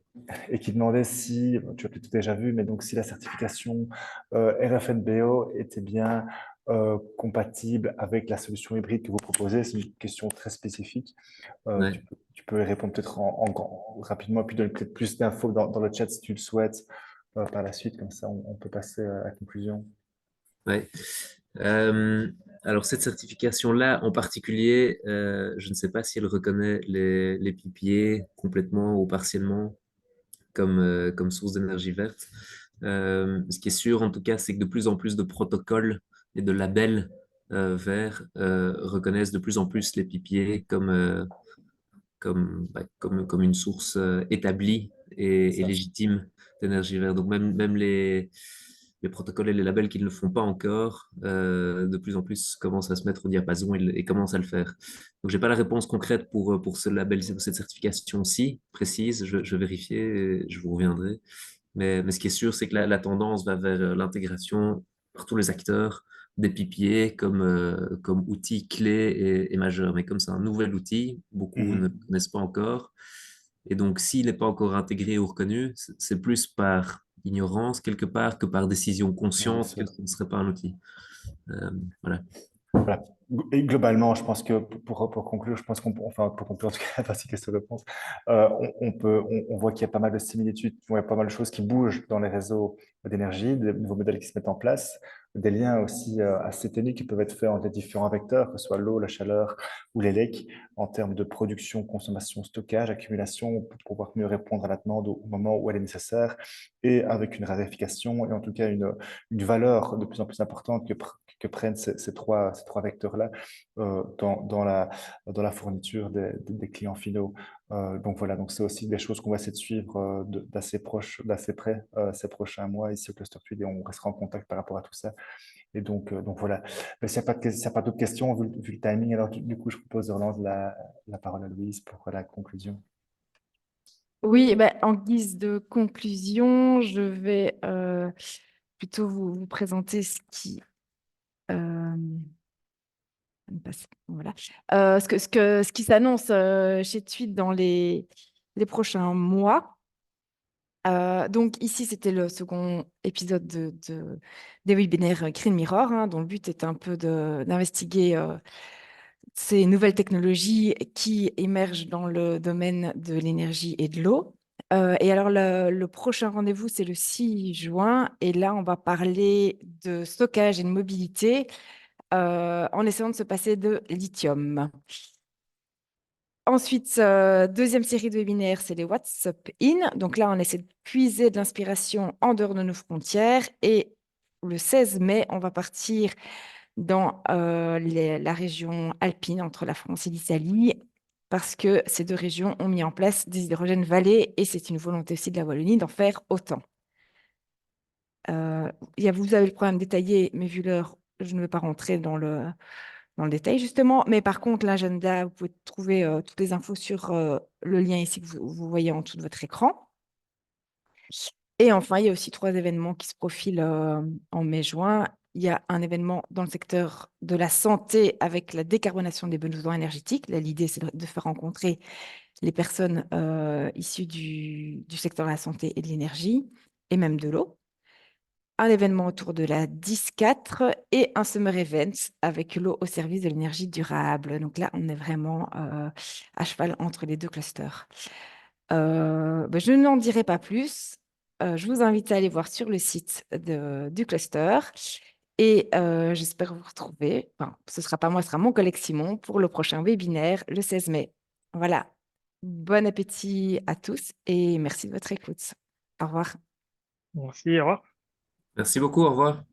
et qui demandait si, tu as peut-être déjà vu, mais donc si la certification RFNBO était bien compatible avec la solution hybride que vous proposez. C'est une question très spécifique.
Ouais.
Tu peux y répondre peut-être rapidement, puis donner peut-être plus d'infos dans le chat si tu le souhaites par la suite. Comme ça, on peut passer à la conclusion.
Ouais. Euh, alors, cette certification-là, en particulier, je ne sais pas si elle reconnaît les PPA complètement ou partiellement comme source d'énergie verte. Ce qui est sûr, en tout cas, c'est que de plus en plus de protocoles et de labels verts reconnaissent de plus en plus les PPA comme une source établie et
Ça.
légitime d'énergie verte. Donc même les protocoles et les labels qui ne le font pas encore, de plus en plus commencent à se mettre au diapason et commencent à le faire. Donc j'ai pas la réponse concrète pour ce label, pour cette certification-ci précise. Je vais vérifier et je vous reviendrai. Mais ce qui est sûr, c'est que la tendance va vers l'intégration par tous les acteurs des PPA comme outil clé et majeur. Mais comme c'est un nouvel outil, beaucoup ne le
Mhm.
connaissent pas encore. Et donc, s'il n'est pas encore intégré ou reconnu, c'est plus par ignorance quelque part que par décision
Ouais, bien
consciente que
sûr.
ce ne serait pas un outil. Voilà.
Voilà. Et globalement, je pense que pour conclure, je pense enfin, pour conclure en tout cas la partie questions-réponses, on voit qu'il y a pas mal de similitudes, il y a pas mal de choses qui bougent dans les réseaux d'énergie, des nouveaux modèles qui se mettent en place, des liens aussi assez ténus qui peuvent être faits entre les différents vecteurs, que ce soit l'eau, la chaleur ou les lecs, en termes de production, consommation, stockage, accumulation, pour pouvoir mieux répondre à la demande au moment où elle est nécessaire, et avec une raréfication et en tout cas une valeur de plus en plus importante que prennent ces trois vecteurs-là dans la fourniture des clients finaux. Donc voilà, donc c'est aussi des choses qu'on va essayer de suivre d'assez proche, d'assez près ces prochains mois ici au Cluster Fluid et on restera en contact par rapport à tout ça. Et donc voilà. Mais s'il n'y a pas d'autres questions, vu le timing, alors du coup, je propose de relancer la parole à Louise pour la conclusion.
Oui, ben, en guise de conclusion, je vais plutôt vous présenter euh, voilà. Ce qui s'annonce chez Tweet dans les prochains mois. Donc ici, c'était le second épisode des webinaires Green Mirror, hein, dont le but est un peu d'investiguer ces nouvelles technologies qui émergent dans le domaine de l'énergie et de l'eau. Et alors, le prochain rendez-vous, c'est le 6 juin. Et là, on va parler de stockage et de mobilité en essayant de se passer de lithium. Ensuite, deuxième série de webinaires, c'est les WhatsApp In. Donc là, on essaie de puiser de l'inspiration en dehors de nos frontières. Et le 16 mai, on va partir dans la région alpine entre la France et l'Italie parce que ces deux régions ont mis en place des hydrogènes vallées et c'est une volonté aussi de la Wallonie d'en faire autant. Vous avez le programme détaillé, mais vu l'heure, je ne vais pas rentrer dans le détail, justement. Mais par contre, l'agenda, vous pouvez trouver toutes les infos sur le lien ici que vous voyez en dessous de votre écran. Et enfin, il y a aussi 3 événements qui se profilent en mai-juin. Il y a un événement dans le secteur de la santé avec la décarbonation des besoins énergétiques. Là, l'idée, c'est de faire rencontrer les personnes issues du secteur de la santé et de l'énergie, et même de l'eau. Un événement autour de la 10-4 et un summer event avec l'eau au service de l'énergie durable. Donc là, on est vraiment à cheval entre les 2 clusters. Je n'en dirai pas plus. Je vous invite à aller voir sur le site du cluster et j'espère vous retrouver. Enfin, ce ne sera pas moi, ce sera mon collègue Simon pour le prochain webinaire le 16 mai. Voilà. Bon appétit à tous et merci de votre écoute. Au revoir.
Merci, au revoir.
Merci beaucoup, au revoir.